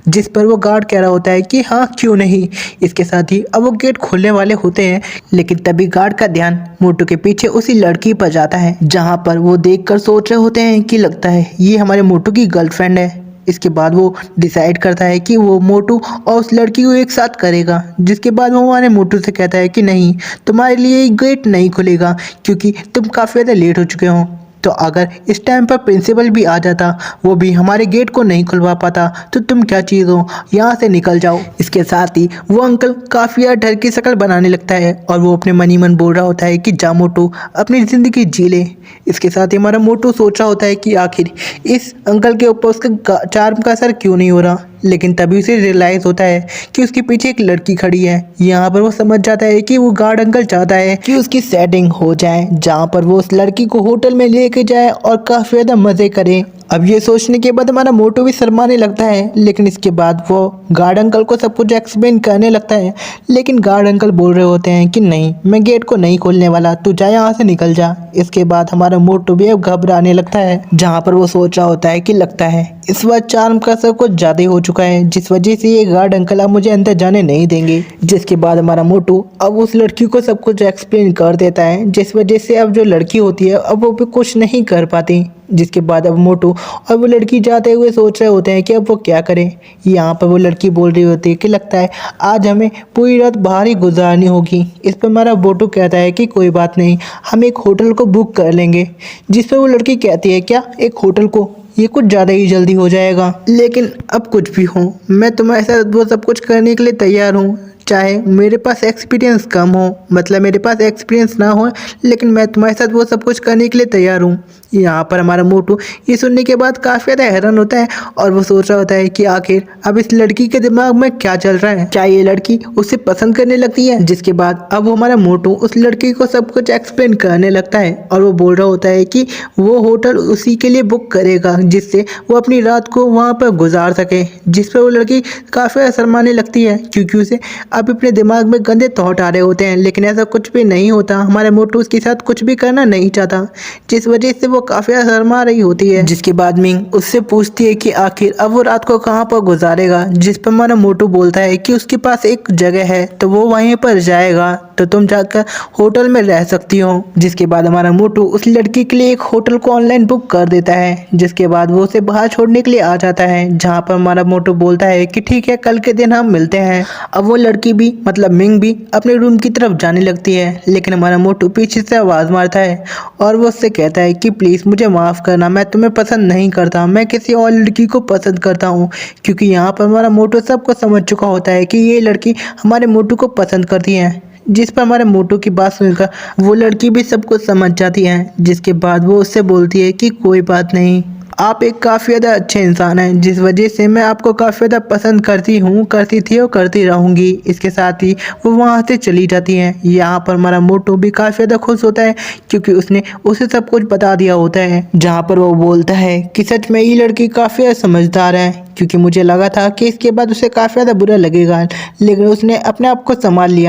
जिस पर वो गार्ड कह रहा होता है कि हाँ क्यों नहीं। इसके साथ ही अब वो गेट खोलने वाले होते हैं, लेकिन तभी गार्ड का ध्यान मोटू के पीछे उसी लड़की पर जाता है, जहाँ पर वो देखकर सोच रहे होते हैं कि लगता है ये हमारे मोटू की गर्लफ्रेंड है। इसके बाद वो डिसाइड करता है कि वो मोटू और उस लड़की को एक साथ करेगा। जिसके बाद वो हमारे मोटू से कहता है कि नहीं, तुम्हारे लिए गेट नहीं खुलेगा क्योंकि तुम काफ़ी ज़्यादा लेट हो चुके हो। तो अगर इस टाइम पर प्रिंसिपल भी आ जाता, वो भी हमारे गेट को नहीं खुलवा पाता, तो तुम क्या चीज़ हो, यहाँ से निकल जाओ। इसके साथ ही वो अंकल काफ़ी यार डर की शक्ल बनाने लगता है और वो अपने मन ही मन बोल रहा होता है कि जा मोटू अपनी ज़िंदगी जी ले। इसके साथ ही हमारा मोटू सोच रहा होता है कि आखिर इस अंकल के ऊपर उसका चार्म का असर क्यों नहीं हो रहा, लेकिन तभी उसे रियलाइज़ होता है कि उसके पीछे एक लड़की खड़ी है। यहाँ पर वो समझ जाता है कि वो गार्ड अंकल चाहता है कि उसकी सेटिंग हो जाए, जहाँ पर वो उस लड़की को होटल में लेके जाए और काफ़ी ज़्यादा मज़े करे। अब ये सोचने के बाद हमारा मोटू भी शर्माने लगता है, लेकिन इसके बाद वो गार्ड अंकल को सब कुछ एक्सप्लेन करने लगता है। लेकिन गार्ड अंकल बोल रहे होते हैं कि नहीं, मैं गेट को नहीं खोलने वाला, तू जा यहाँ से निकल जा। इसके बाद हमारा मोटू भी अब घबराने लगता है, जहाँ पर वो सोच रहा होता है कि लगता है इस बार चार्म का सब कुछ ज़्यादा हो चुका है, जिस वजह से ये गार्ड अंकल अब मुझे अंदर जाने नहीं देंगे। जिसके बाद हमारा मोटू अब उस लड़की को सब कुछ एक्सप्लेन कर देता है, जिस वजह से अब जो लड़की होती है अब वो भी कुछ नहीं कर पाती। जिसके बाद अब मोटू और वो लड़की जाते हुए सोच रहे होते हैं कि अब वो क्या करें। यहाँ पर वो लड़की बोल रही होती है कि लगता है आज हमें पूरी रात बाहर ही गुजारनी होगी। इस पर हमारा मोटू कहता है कि कोई बात नहीं, हम एक होटल को बुक कर लेंगे। जिस पर वो लड़की कहती है क्या एक होटल को, ये कुछ ज़्यादा ही जल्दी हो जाएगा। लेकिन अब कुछ भी हो, मैं तुम्हारे साथ वो सब कुछ करने के लिए तैयार हूँ, चाहे मेरे पास एक्सपीरियंस कम हो, मतलब मेरे पास एक्सपीरियंस ना हो, लेकिन मैं तुम्हारे साथ वो सब कुछ करने के लिए तैयार हूँ। यहाँ पर हमारा मोटू ये सुनने के बाद काफ़ी ज़्यादा हैरान होता है और वो सोच रहा होता है कि आखिर अब इस लड़की के दिमाग में क्या चल रहा है, क्या ये लड़की उसे पसंद करने लगती है। जिसके बाद अब वो हमारा मोटू उस लड़की को सब कुछ एक्सप्लेन करने लगता है और वो बोल रहा होता है कि वो होटल उसी के लिए बुक करेगा जिससे वो अपनी रात को वहाँ पर गुजार सके। जिस पर वो लड़की काफ़ी शर्माने लगती है, क्योंकि उसे अब अपने दिमाग में गंदे थॉट आ रहे होते हैं, लेकिन ऐसा कुछ भी नहीं होता। हमारा मोटू उसके साथ कुछ भी करना नहीं चाहता, जिस वजह से वो काफ़ी शर्मा रही होती है। जिसके बाद मिंग उससे पूछती है कि आखिर अब वो रात को कहाँ पर गुजारेगा। जिस पर हमारा मोटू बोलता है कि उसके पास एक जगह है तो वो वहीं पर जाएगा, तो तुम जाकर होटल में रह सकती हो। जिसके बाद हमारा मोटू उस लड़की के लिए एक होटल को ऑनलाइन बुक कर देता है। जिसके बाद वो उसे बाहर छोड़ने के लिए आ जाता है, जहाँ पर हमारा मोटू बोलता है कि ठीक है, कल के दिन हम मिलते हैं। अब वो लड़की भी मतलब मिंग भी अपने रूम की तरफ जाने लगती है, लेकिन हमारा मोटू पीछे से आवाज़ मारता है और वो उससे कहता है कि प्लीज़ मुझे माफ़ करना, मैं तुम्हें पसंद नहीं करता, मैं किसी और लड़की को पसंद करता हूँ। क्योंकि यहाँ पर हमारा मोटू सबको समझ चुका होता है कि ये लड़की हमारे मोटू को पसंद करती है। जिस पर हमारे मोटू की बात सुनकर वो लड़की भी सब कुछ समझ जाती है। जिसके बाद वो उससे बोलती है कि कोई बात नहीं, आप एक काफ़ी ज़्यादा अच्छे इंसान हैं, जिस वजह से मैं आपको काफ़ी ज़्यादा पसंद करती हूँ, करती थी और करती रहूँगी। इसके साथ ही वो वहाँ से चली जाती हैं। यहाँ पर हमारा मोटू भी काफ़ी ज़्यादा खुश होता है, क्योंकि उसने उसे सब कुछ बता दिया होता है। जहाँ पर वो बोलता है कि सच में ये लड़की काफ़ी ज़्यादा समझदार है, क्योंकि मुझे लगा था कि इसके बाद उसे काफ़ी ज़्यादा बुरा लगेगा, लेकिन उसने अपने आप को संभाल लिया।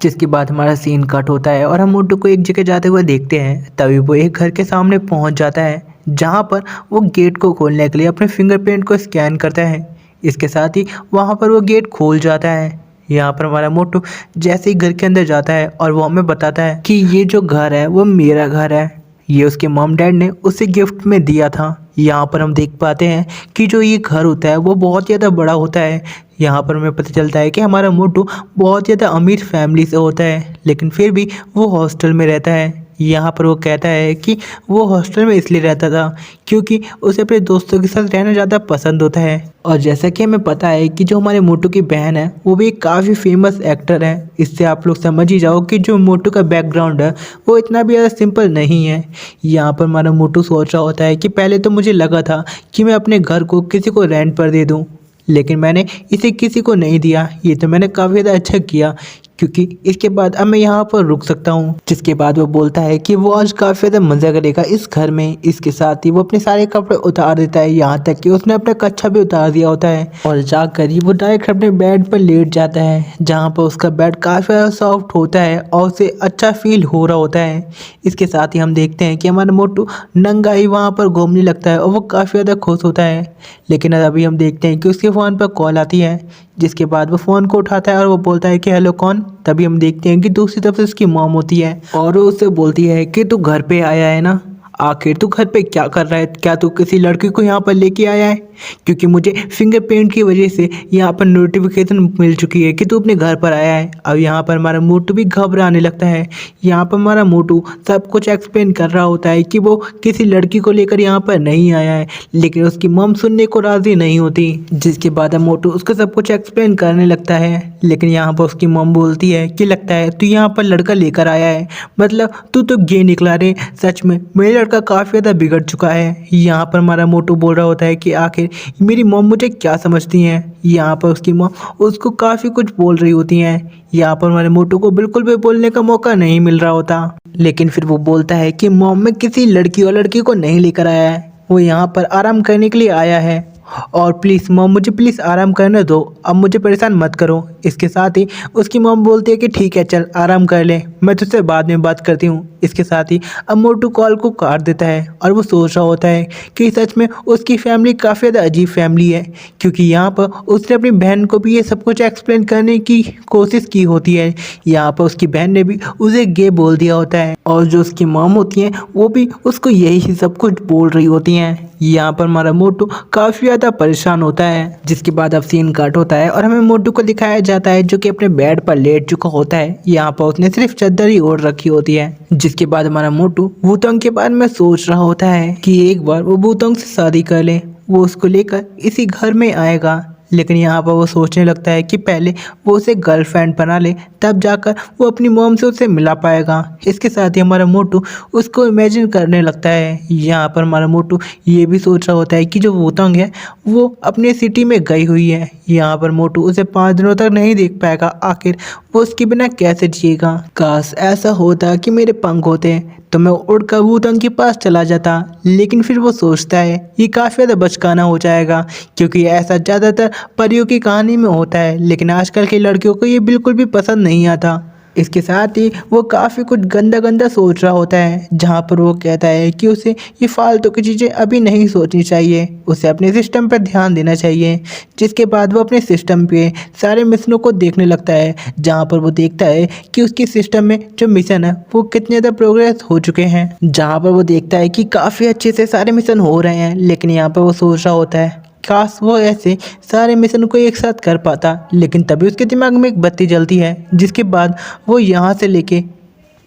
जिसके बाद हमारा सीन कट होता है और हम मोटू को एक जगह जाते हुए देखते हैं। तभी वो एक घर के सामने पहुंच जाता है, जहां पर वो गेट को खोलने के लिए अपने फिंगरप्रिंट को स्कैन करता है। इसके साथ ही वहां पर वो गेट खोल जाता है। यहाँ पर हमारा मोटू जैसे ही घर के अंदर जाता है और वो हमें बताता है कि ये जो घर है वो मेरा घर है, ये उसके मॉम डैड ने उसे गिफ्ट में दिया था। यहाँ पर हम देख पाते हैं कि जो ये घर होता है वो बहुत ज़्यादा बड़ा होता है। यहाँ पर हमें पता चलता है कि हमारा मोटू बहुत ज़्यादा अमीर फैमिली से होता है, लेकिन फिर भी वो हॉस्टल में रहता है। यहाँ पर वो कहता है कि वो हॉस्टल में इसलिए रहता था क्योंकि उसे अपने दोस्तों के साथ रहना ज़्यादा पसंद होता है। और जैसा कि हमें पता है कि जो हमारे मोटू की बहन है वो भी एक काफ़ी फेमस एक्टर है। इससे आप लोग समझ ही जाओ कि जो मोटू का बैकग्राउंड है वो इतना भी ज़्यादा सिंपल नहीं है। यहाँ पर हमारा मोटू सोच रहा होता है कि पहले तो मुझे लगा था कि मैं अपने घर को किसी को रेंट पर दे दूँ, लेकिन मैंने इसे किसी को नहीं दिया। ये तो मैंने काफ़ी ज़्यादा अच्छा किया, क्योंकि इसके बाद अब मैं यहाँ पर रुक सकता हूँ। जिसके बाद वो बोलता है कि वो आज काफ़ी ज़्यादा मज़ा करेगा इस घर में। इसके साथ ही वो अपने सारे कपड़े उतार देता है, यहाँ तक कि उसने अपना कच्छा भी उतार दिया होता है और जाकर ही वो डायरेक्ट अपने बेड पर लेट जाता है, जहाँ पर उसका बेड काफ़ी ज़्यादा सॉफ्ट होता है और उसे अच्छा फील हो रहा होता है। इसके साथ ही हम देखते हैं कि हमारा मोटू नंगा ही वहाँ पर घूमने लगता है और वो काफ़ी ज़्यादा खुश होता है। लेकिन अभी हम देखते हैं कि उसके फ़ोन पर कॉल आती है, जिसके बाद वो फ़ोन को उठाता है और वो बोलता है कि हेलो कौन। तभी हम देखते हैं कि दूसरी तरफ से उसकी मॉम होती है और वो उससे बोलती है कि तू घर पे आया है ना, आखिर तू घर पे क्या कर रहा है, क्या तू किसी लड़की को यहाँ पर लेके आया है? क्योंकि मुझे फिंगरप्रिंट की वजह से यहाँ पर नोटिफिकेशन मिल चुकी है कि तू अपने घर पर आया है। अब यहाँ पर हमारा मोटू भी घबराने लगता है। यहाँ पर हमारा मोटू सब कुछ एक्सप्लेन कर रहा होता है कि वो किसी लड़की को लेकर यहाँ पर नहीं आया है, लेकिन उसकी मम सुनने को राज़ी नहीं होती। जिसके बाद मोटू उसको सब कुछ एक्सप्लेन करने लगता है, लेकिन यहाँ पर उसकी मम बोलती है कि लगता है तू यहाँ पर लड़का लेकर आया है, मतलब तू तो गे निकला रे। सच में मेरा लड़का काफ़ी ज़्यादा बिगड़ चुका है। यहाँ पर हमारा मोटू बोल रहा होता है कि आखिर मेरी मॉम मुझे क्या समझती हैं। यहाँ पर उसकी मॉम उसको काफ़ी कुछ बोल रही होती हैं। यहाँ पर हमारे मोटू को बिल्कुल भी बोलने का मौका नहीं मिल रहा होता, लेकिन फिर वो बोलता है कि मॉम मैं किसी लड़की और लड़की को नहीं लेकर आया है, वो यहाँ पर आराम करने के लिए आया है और प्लीज़ मॉम मुझे प्लीज़ आराम करने दो, अब मुझे परेशान मत करो। इसके साथ ही उसकी मॉम बोलती है कि ठीक है चल आराम कर ले, मैं तुझसे बाद में बात करती हूँ। इसके साथ ही अब मोटू कॉल को काट देता है और वो सोच रहा होता है कि सच में उसकी फैमिली काफ़ी ज़्यादा अजीब फैमिली है, क्योंकि यहाँ पर उसने अपनी बहन को भी ये सब कुछ एक्सप्लेन करने की कोशिश की होती है। यहाँ पर उसकी बहन ने भी उसे गे बोल दिया होता है और जो उसकी मॉम होती हैं वो भी उसको यही सब कुछ बोल रही होती हैं। यहाँ पर हमारा मोटू काफ़ी ज़्यादा परेशान होता है। जिसके बाद अब सीन कट होता है और हमें मोटू को दिखाया जाता है जो कि अपने बेड पर लेट चुका होता है। यहाँ पर उसने सिर्फ चादर ही ओढ़ रखी होती है। जिसके बाद हमारा मोटू भूतंग के बारे में सोच रहा होता है कि एक बार वो भूतंग से शादी कर ले, वो उसको लेकर इसी घर में आएगा। लेकिन यहाँ पर वो सोचने लगता है कि पहले वो उसे गर्लफ्रेंड बना ले, तब जाकर वो अपनी मॉम से उसे मिला पाएगा। इसके साथ ही हमारा मोटू उसको इमेजिन करने लगता है। यहाँ पर हमारा मोटू ये भी सोच रहा होता है कि जो वोतंग है वो अपने सिटी में गई हुई है। यहाँ पर मोटू उसे 5 दिनों तक नहीं देख पाएगा, आखिर वो उसके बिना कैसे जिएगा। काश ऐसा होता कि मेरे पंख होते तो मैं उड़कर वूतंग के पास चला जाता, लेकिन फिर वो सोचता है ये काफ़ी ज़्यादा बचकाना हो जाएगा, क्योंकि ऐसा ज़्यादातर परियों की कहानी में होता है, लेकिन आजकल की लड़कियों को ये बिल्कुल भी पसंद नहीं आता। इसके साथ ही वो काफ़ी कुछ गंदा गंदा सोच रहा होता है, जहाँ पर वो कहता है कि उसे ये फालतू की चीज़ें अभी नहीं सोचनी चाहिए, उसे अपने सिस्टम पर ध्यान देना चाहिए। जिसके बाद वो अपने सिस्टम पे सारे मिशनों को देखने लगता है, जहाँ पर वो देखता है कि उसके सिस्टम में जो मिशन है वो कितने ज़्यादा प्रोग्रेस हो चुके हैं। जहाँ पर वो देखता है कि काफ़ी अच्छे से सारे मिशन हो रहे हैं, लेकिन यहाँ पर वो सोच रहा होता है काश वो ऐसे सारे मिशन को एक साथ कर पाता। लेकिन तभी उसके दिमाग में एक बत्ती जलती है, जिसके बाद वो यहाँ से लेके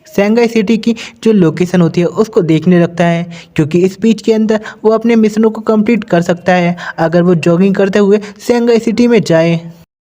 शंघाई सिटी की जो लोकेशन होती है उसको देखने लगता है, क्योंकि इस बीच के अंदर वो अपने मिशनों को कंप्लीट कर सकता है अगर वो जॉगिंग करते हुए शंघाई सिटी में जाए।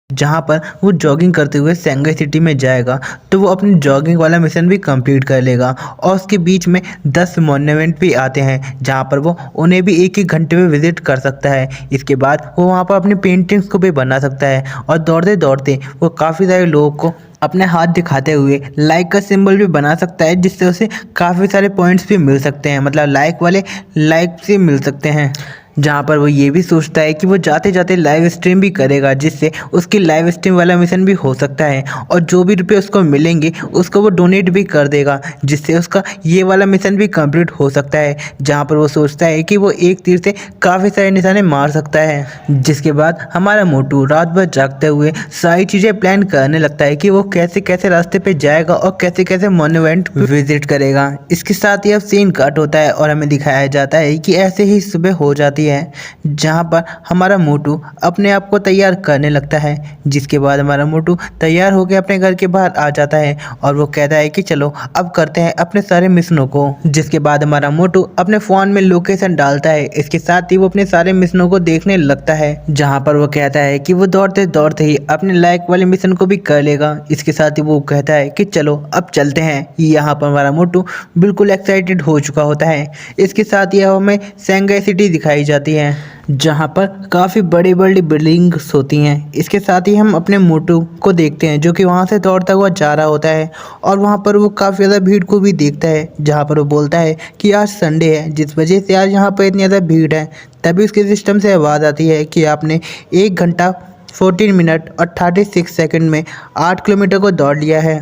जहाँ पर वो जॉगिंग करते हुए शंघाई सिटी में जाएगा तो वो अपनी जॉगिंग वाला मिशन भी कंप्लीट कर लेगा। और उसके बीच में 10 मॉन्यूमेंट भी आते हैं, जहाँ पर वो उन्हें भी एक ही घंटे में विजिट कर सकता है। इसके बाद वो वहाँ पर अपनी पेंटिंग्स को भी बना सकता है और दौड़ते दौड़ते वो काफ़ी सारे लोगों को अपने हाथ दिखाते हुए लाइक का सिंबल भी बना सकता है, जिससे उसे काफ़ी सारे पॉइंट्स भी मिल सकते हैं, मतलब लाइक वाले लाइक से मिल सकते हैं। जहाँ पर वो ये भी सोचता है कि वो जाते जाते लाइव स्ट्रीम भी करेगा, जिससे उसकी लाइव स्ट्रीम वाला मिशन भी हो सकता है और जो भी रुपये उसको मिलेंगे उसको वो डोनेट भी कर देगा, जिससे उसका ये वाला मिशन भी कंप्लीट हो सकता है। जहाँ पर वो सोचता है कि वो एक तीर से काफ़ी सारे निशाने मार सकता है। जिसके बाद हमारा मोटू रात भर जागते हुए सारी चीज़ें प्लान करने लगता है कि वो कैसे कैसे रास्ते पे जाएगा और कैसे कैसे मॉन्यूमेंट विजिट करेगा। इसके साथ ही अब सीन कट होता है और हमें दिखाया जाता है कि ऐसे ही सुबह हो जाती है, जहाँ पर हमारा मोटू अपने आप को तैयार करने लगता है। जिसके बाद हमारा मोटू तैयार होकर अपने घर के बाहर आ जाता है और वो कहता है कि चलो अब करते हैं अपने सारे मिशनों को। जिसके बाद हमारा मोटू अपने फ़ोन में लोकेशन डालता है, इसके साथ ही वो अपने सारे मिशनों को देखने लगता है, जहाँ पर वो कहता है कि वो दौड़ते दौड़ते ही अपने लाइक वाले मिशन को भी कर लेगा। इसके साथ ही वो कहता है कि चलो अब चलते हैं। यहाँ पर हमारा मोटू बिल्कुल एक्साइटेड हो चुका होता है। इसके साथ ही हमें शंघाई सिटी दिखाई जाती है जहाँ पर काफ़ी बड़ी बड़ी बिल्डिंग्स होती हैं। इसके साथ ही हम अपने मोटू को देखते हैं जो कि वहाँ से दौड़ता हुआ जा रहा होता है और वहाँ पर वो काफ़ी ज़्यादा भीड़ को भी देखता है, जहाँ पर वो बोलता है कि आज संडे है जिस वजह से आज यहाँ पर इतनी ज़्यादा भीड़ है। तभी उसके सिस्टम से आवाज़ आती है कि आपने 1 घंटा 14 मिनट और 36 सेकंड में 8 किलोमीटर को दौड़ लिया है।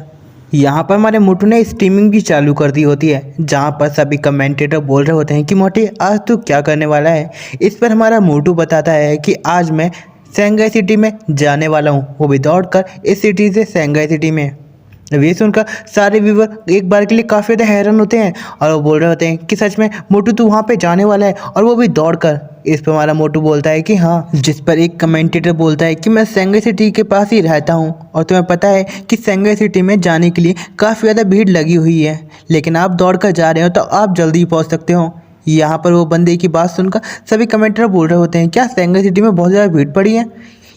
यहाँ पर हमारे मोटू ने स्ट्रीमिंग भी चालू कर दी होती है जहाँ पर सभी कमेंटेटर बोल रहे होते हैं कि मोटी आज तू क्या करने वाला है। इस पर हमारा मोटू बताता है कि आज मैं शंघाई सिटी में जाने वाला हूँ, वो भी दौड़कर इस सिटी से शंघाई सिटी में। अब ये सुनकर सारे व्यूवर एक बार के लिए काफ़ी ज़्यादा हैरान होते हैं और वो बोल रहे होते हैं कि सच में मोटू तू वहाँ पे जाने वाला है और वो भी दौड़कर। इस पर हमारा मोटू बोलता है कि हाँ, जिस पर एक कमेंटेटर बोलता है कि मैं शंघाई सिटी के पास ही रहता हूँ और तुम्हें पता है कि शंघाई सिटी में जाने के लिए काफ़ी ज़्यादा भीड़ लगी हुई है, लेकिन आप दौड़कर जा रहे हो तो आप जल्दी पहुँच सकते हो। यहाँ पर वो बंदे की बात सुनकर सभी कमेंटेटर बोल रहे होते हैं क्या शंघाई सिटी में बहुत ज़्यादा भीड़ पड़ी है।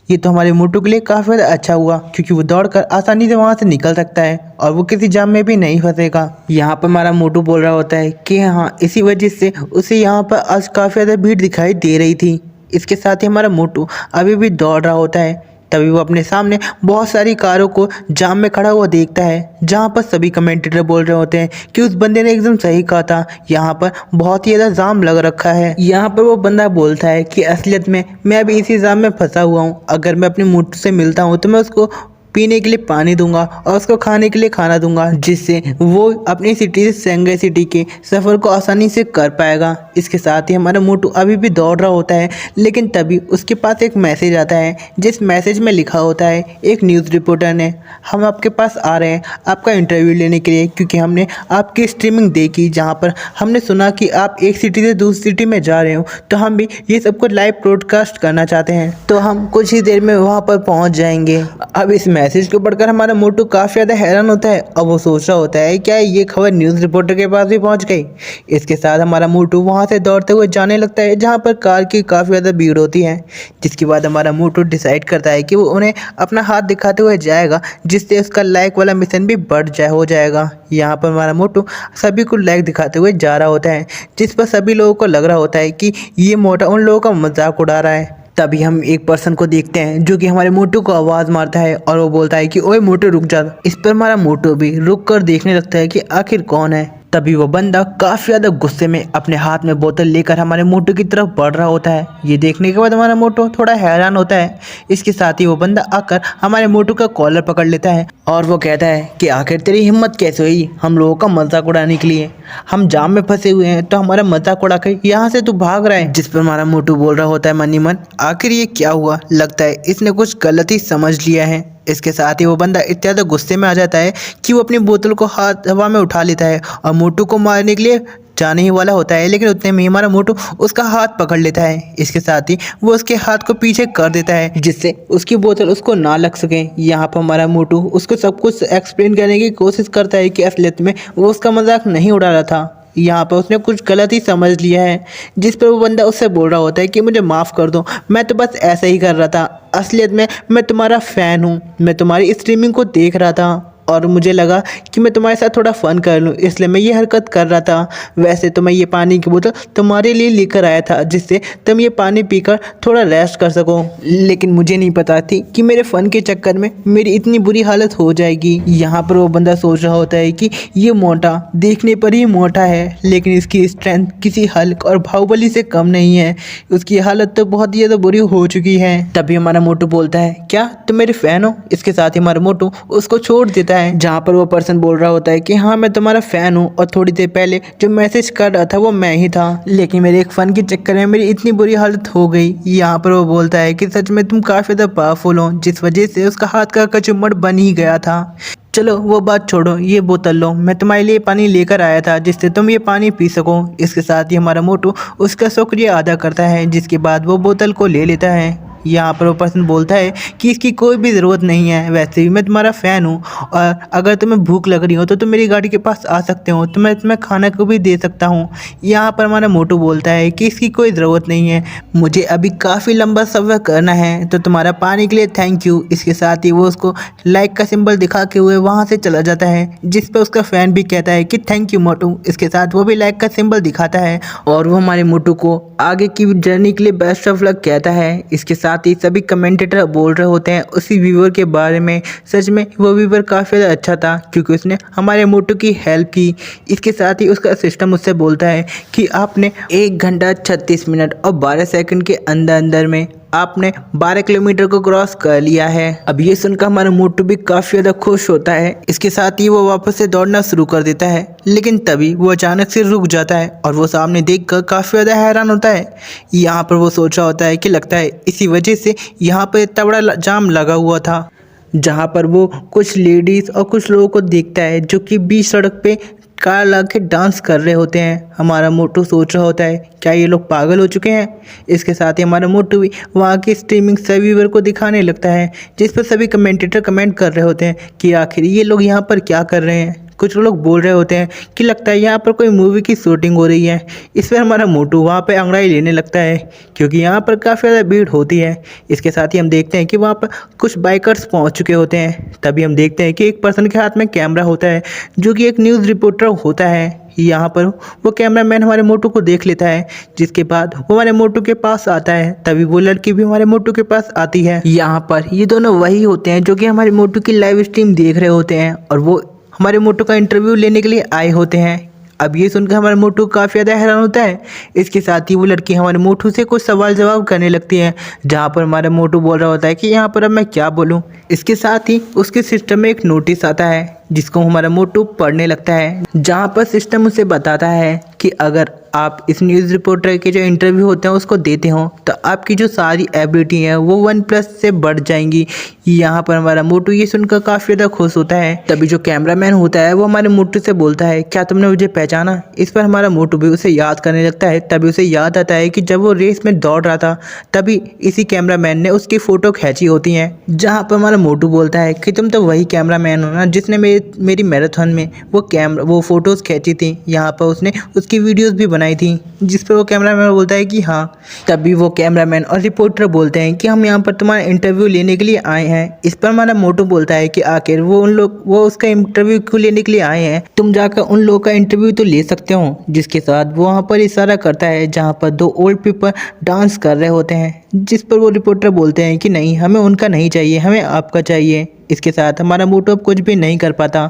ये तो हमारे मोटू के लिए काफ़ी ज़्यादा अच्छा हुआ क्योंकि वो दौड़कर आसानी से वहाँ से निकल सकता है और वो किसी जाम में भी नहीं फंसेगा। यहाँ पर हमारा मोटू बोल रहा होता है कि हाँ, इसी वजह से उसे यहाँ पर आज काफ़ी ज़्यादा भीड़ दिखाई दे रही थी। इसके साथ ही हमारा मोटू अभी भी दौड़ रहा होता है, तभी वो अपने सामने बहुत सारी कारों को जाम में खड़ा हुआ देखता है, जहाँ पर सभी कमेंटेटर बोल रहे होते हैं कि उस बंदे ने एकदम सही कहा था, यहाँ पर बहुत ही ज़्यादा जाम लग रखा है। यहाँ पर वो बंदा बोलता है कि असलियत में मैं अभी इसी जाम में फंसा हुआ हूँ, अगर मैं अपने मोटू से मिलता हूँ तो मैं उसको पीने के लिए पानी दूंगा और उसको खाने के लिए खाना दूंगा, जिससे वो अपनी सिटी से शंघाई सिटी के सफ़र को आसानी से कर पाएगा। इसके साथ ही हमारा मोटू अभी भी दौड़ रहा होता है, लेकिन तभी उसके पास एक मैसेज आता है जिस मैसेज में लिखा होता है एक न्यूज़ रिपोर्टर ने, हम आपके पास आ रहे हैं आपका इंटरव्यू लेने के लिए, क्योंकि हमने आपकी स्ट्रीमिंग देखी जहाँ पर हमने सुना कि आप एक सिटी से दूसरी सिटी में जा रहे हो, तो हम भी ये सबको लाइव ब्रॉडकास्ट करना चाहते हैं, तो हम कुछ ही देर में वहाँ पर पहुँच जाएंगे। अब इस मैसेज को पढ़कर हमारा मोटू काफ़ी ज़्यादा हैरान होता है और वो सोच रहा होता है क्या ये खबर न्यूज़ रिपोर्टर के पास भी पहुंच गई। इसके साथ हमारा मोटू वहां से दौड़ते हुए जाने लगता है जहां पर कार की काफ़ी ज़्यादा भीड़ होती है, जिसके बाद हमारा मोटू डिसाइड करता है कि वो उन्हें अपना हाथ दिखाते हुए जाएगा, जिससे उसका लाइक वाला मिशन भी हो जाएगा। यहाँ पर हमारा मोटू सभी को लाइक दिखाते हुए जा रहा होता है, जिस पर सभी लोगों को लग रहा होता है कि ये मोटा उन लोगों का मजाक उड़ा रहा है। तभी हम एक पर्सन को देखते हैं जो कि हमारे मोटू को आवाज़ मारता है और वो बोलता है कि ओए मोटू रुक जा। इस पर हमारा मोटू भी रुक कर देखने लगता है कि आखिर कौन है। तभी वो बंदा काफ़ी ज़्यादा गुस्से में अपने हाथ में बोतल लेकर हमारे मोटू की तरफ बढ़ रहा होता है। ये देखने के बाद हमारा मोटू थोड़ा हैरान होता है। इसके साथ ही वो बंदा आकर हमारे मोटू का कॉलर पकड़ लेता है और वो कहता है कि आखिर तेरी हिम्मत कैसे हुई हम लोगों का मजाक उड़ाने के लिए, हम जाम में फंसे हुए हैं तो हमारा मजाक उड़ा कर यहाँ से तू भाग रहा है। जिस पर हमारा मोटू बोल रहा होता है मन ही मन, आखिर ये क्या हुआ, लगता है इसने कुछ गलत ही समझ लिया है। इसके साथ ही वो बंदा इतना ज़्यादा गुस्से में आ जाता है कि वो अपनी बोतल को हाथ हवा में उठा लेता है और मोटू को मारने के लिए जाने ही वाला होता है, लेकिन उतने में हमारा मोटू उसका हाथ पकड़ लेता है। इसके साथ ही वो उसके हाथ को पीछे कर देता है जिससे उसकी बोतल उसको ना लग सके। यहाँ पर हमारा मोटू उसको सब कुछ एक्सप्लेन करने की कोशिश करता है कि असलियत में वो उसका मजाक नहीं उड़ा रहा था, यहाँ पर उसने कुछ गलत ही समझ लिया है। जिस पर वो बंदा उससे बोल रहा होता है कि मुझे माफ़ कर दो, मैं तो बस ऐसा ही कर रहा था, असलियत में मैं तुम्हारा फ़ैन हूँ, मैं तुम्हारी स्ट्रीमिंग को देख रहा था और मुझे लगा कि मैं तुम्हारे साथ थोड़ा फ़न कर लूँ, इसलिए मैं ये हरकत कर रहा था। वैसे तो मैं ये पानी की बोतल तुम्हारे लिए लेकर आया था जिससे तुम ये पानी पीकर थोड़ा रेस्ट कर सको, लेकिन मुझे नहीं पता थी कि मेरे फ़न के चक्कर में मेरी इतनी बुरी हालत हो जाएगी। यहाँ पर वो बंदा सोच रहा होता है कि ये मोटा देखने पर ही मोटा है, लेकिन इसकी स्ट्रेंथ किसी हल्क और बाहुबली से कम नहीं है, उसकी हालत तो बहुत ही ज़्यादा बुरी हो चुकी है। तभी हमारा मोटू बोलता है क्या तुम मेरे फ़ैन हो। इसके साथ ही हमारा मोटू उसको छोड़ देता है, जहाँ पर वो पर्सन बोल रहा होता है कि हाँ मैं तुम्हारा फ़ैन हूँ और थोड़ी देर पहले जो मैसेज कर रहा था वो मैं ही था, लेकिन मेरे एक फ़न के चक्कर में मेरी इतनी बुरी हालत हो गई। यहाँ पर वो बोलता है कि सच में तुम काफ़ी ज़्यादा पावरफुल हो, जिस वजह से उसका हाथ का कचुम्बड़ बन ही गया था। चलो वो बात छोड़ो, ये बोतल लो, मैं तुम्हारे लिए पानी लेकर आया था जिससे तुम ये पानी पी सको। इसके साथ ही हमारा मोटू उसका शुक्रिया अदा करता है, जिसके बाद वो बोतल को ले लेता है। यहाँ पर वो पर्सन बोलता है कि इसकी कोई भी ज़रूरत नहीं है, वैसे भी मैं तुम्हारा फ़ैन हूँ और अगर तुम्हें भूख लग रही हो तो तुम मेरी गाड़ी के पास आ सकते हो, तो मैं तुम्हें खाना को भी दे सकता हूँ। यहाँ पर हमारा मोटू बोलता है कि इसकी कोई ज़रूरत नहीं है, मुझे अभी काफ़ी लंबा सफ़र करना है, तो तुम्हारा पानी के लिए थैंक यू। इसके साथ ही वो उसको लाइक का सिंबल दिखा के हुए वहाँ से चला जाता है, जिस पर उसका फ़ैन भी कहता है कि थैंक यू मोटू। इसके साथ वो भी लाइक का सिंबल दिखाता है और वो हमारे मोटू को आगे की जर्नी के लिए बेस्ट ऑफ लक कहता है। इसके साथ ही सभी कमेंटेटर बोल रहे होते हैं उसी व्यूवर के बारे में। सच में वो व्यूवर काफ़ी ज़्यादा अच्छा था क्योंकि उसने हमारे मोटू की हेल्प की। इसके साथ ही उसका सिस्टम उससे बोलता है कि आपने 1 घंटा 36 मिनट और 12 सेकंड के अंदर अंदर में आपने 12 किलोमीटर को क्रॉस कर लिया है। अब ये सुनकर हमारा मोटू भी काफ़ी ज़्यादा खुश होता है। इसके साथ ही वो वापस से दौड़ना शुरू कर देता है, लेकिन तभी वो अचानक से रुक जाता है और वो सामने देखकर काफ़ी ज़्यादा हैरान होता है। यहाँ पर वो सोच रहा होता है कि लगता है इसी वजह से यहाँ पर इतना बड़ा जाम लगा हुआ था, जहाँ पर वो कुछ लेडीज़ और कुछ लोगों को देखता है जो कि बीच सड़क पे कार लगा के डांस कर रहे होते हैं। हमारा मोटू सोच रहा होता है क्या ये लोग पागल हो चुके हैं। इसके साथ ही हमारा मोटू भी वहाँ की स्ट्रीमिंग सर्व्यूवर को दिखाने लगता है, जिस पर सभी कमेंटेटर कमेंट कर रहे होते हैं कि आखिर ये लोग यहाँ पर क्या कर रहे हैं। कुछ लोग बोल रहे होते हैं कि लगता है यहाँ पर कोई मूवी की शूटिंग हो रही है। इस पर हमारा मोटू वहाँ पर अंगड़ाई लेने लगता है क्योंकि यहाँ पर काफ़ी ज़्यादा भीड़ होती है। इसके साथ ही हम देखते हैं कि वहाँ पर कुछ बाइकर्स पहुँच चुके होते हैं। तभी हम देखते हैं कि एक पर्सन के हाथ में कैमरा होता है जो कि एक न्यूज़ रिपोर्टर होता है। यहाँ पर वो कैमरामैन हमारे मोटू को देख लेता है, जिसके बाद वो हमारे मोटू के पास आता है। तभी वो लड़की भी हमारे मोटू के पास आती है। यहाँ पर ये दोनों वही होते हैं जो कि हमारे मोटू की लाइव स्ट्रीम देख रहे होते हैं और वो हमारे मोटू का इंटरव्यू लेने के लिए आए होते हैं। अब ये सुनकर हमारे मोटू काफ़ी ज़्यादा हैरान होता है। इसके साथ ही वो लड़की हमारे मोटू से कुछ सवाल जवाब करने लगती है, जहाँ पर हमारा मोटू बोल रहा होता है कि यहाँ पर अब मैं क्या बोलूँ। इसके साथ ही उसके सिस्टम में एक नोटिस आता है जिसको हमारा मोटू पढ़ने लगता है, जहाँ पर सिस्टम उसे बताता है कि अगर आप इस न्यूज़ रिपोर्टर के जो इंटरव्यू होते हैं उसको देते हो तो आपकी जो सारी एबिलिटी है वो 1+ से बढ़ जाएंगी। यहाँ पर हमारा मोटू ये सुनकर काफ़ी ज़्यादा खुश होता है। तभी जो कैमरामैन होता है वो हमारे मोटू से बोलता है क्या तुमने मुझे पहचाना। इस पर हमारा मोटू भी उसे याद करने लगता है। तभी उसे याद आता है कि जब वो रेस में दौड़ रहा था तभी इसी कैमरामैन ने उसकी फ़ोटो खींची होती हैं, जहाँ पर हमारा मोटू बोलता है कि तुम तो वही कैमरामैन हो ना जिसने मेरी मैराथन में वो फ़ोटोज़ खींची थी। यहाँ पर उसने उसकी वीडियोज़ भी बनाई थी, जिस पर वो कैमरामैन बोलता है कि हाँ। तभी वो कैमरामैन और रिपोर्टर बोलते हैं कि हम यहाँ पर तुम्हारा इंटरव्यू लेने के लिए आए हैं। इस पर हमारा मोटू बोलता है कि आखिर वो उसका इंटरव्यू क्यों लेने के लिए आए हैं, तुम जाकर उन लोगों का इंटरव्यू तो ले सकते हो। जिसके साथ वो वहाँ पर इशारा करता है जहाँ पर 2 ओल्ड पीपल डांस कर रहे होते हैं, जिस पर वो रिपोर्टर बोलते हैं कि नहीं, हमें उनका नहीं चाहिए, हमें आपका चाहिए। इसके साथ हमारा मोटू अब कुछ भी नहीं कर पाता।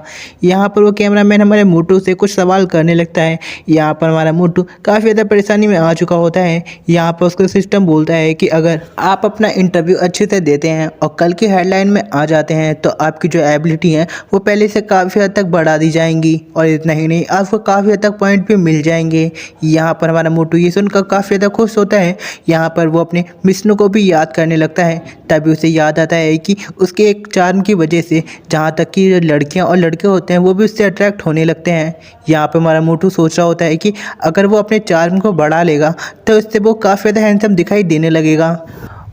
यहाँ पर वो कैमरामैन हमारे मोटू से कुछ सवाल करने लगता है। यहाँ पर हमारा मोटू काफ़ी ज़्यादा परेशानी में आ चुका होता है। यहाँ पर उसका सिस्टम बोलता है कि अगर आप अपना इंटरव्यू अच्छे से देते हैं और कल की हेडलाइन में आ जाते हैं तो आपकी जो एबिलिटी है वो पहले से काफ़ी हद तक बढ़ा दी जाएंगी, और इतना ही नहीं आपको काफ़ी हद तक पॉइंट भी मिल जाएंगे। यहाँ पर हमारा मोटू ये सुनकर काफ़ी ज़्यादा खुश होता है। यहाँ पर वो अपने मिशनों को भी याद करने लगता है। तभी उसे याद आता है कि उसके एक चार्म की वजह से जहाँ तक कि लड़कियाँ और लड़के होते हैं वो भी उससे अट्रैक्ट होने लगते हैं। यहाँ पे हमारा मोटू सोच रहा होता है कि अगर वो अपने चार्म को बढ़ा लेगा तो इससे वो काफ़ी ज़्यादा हैंडसम दिखाई देने लगेगा,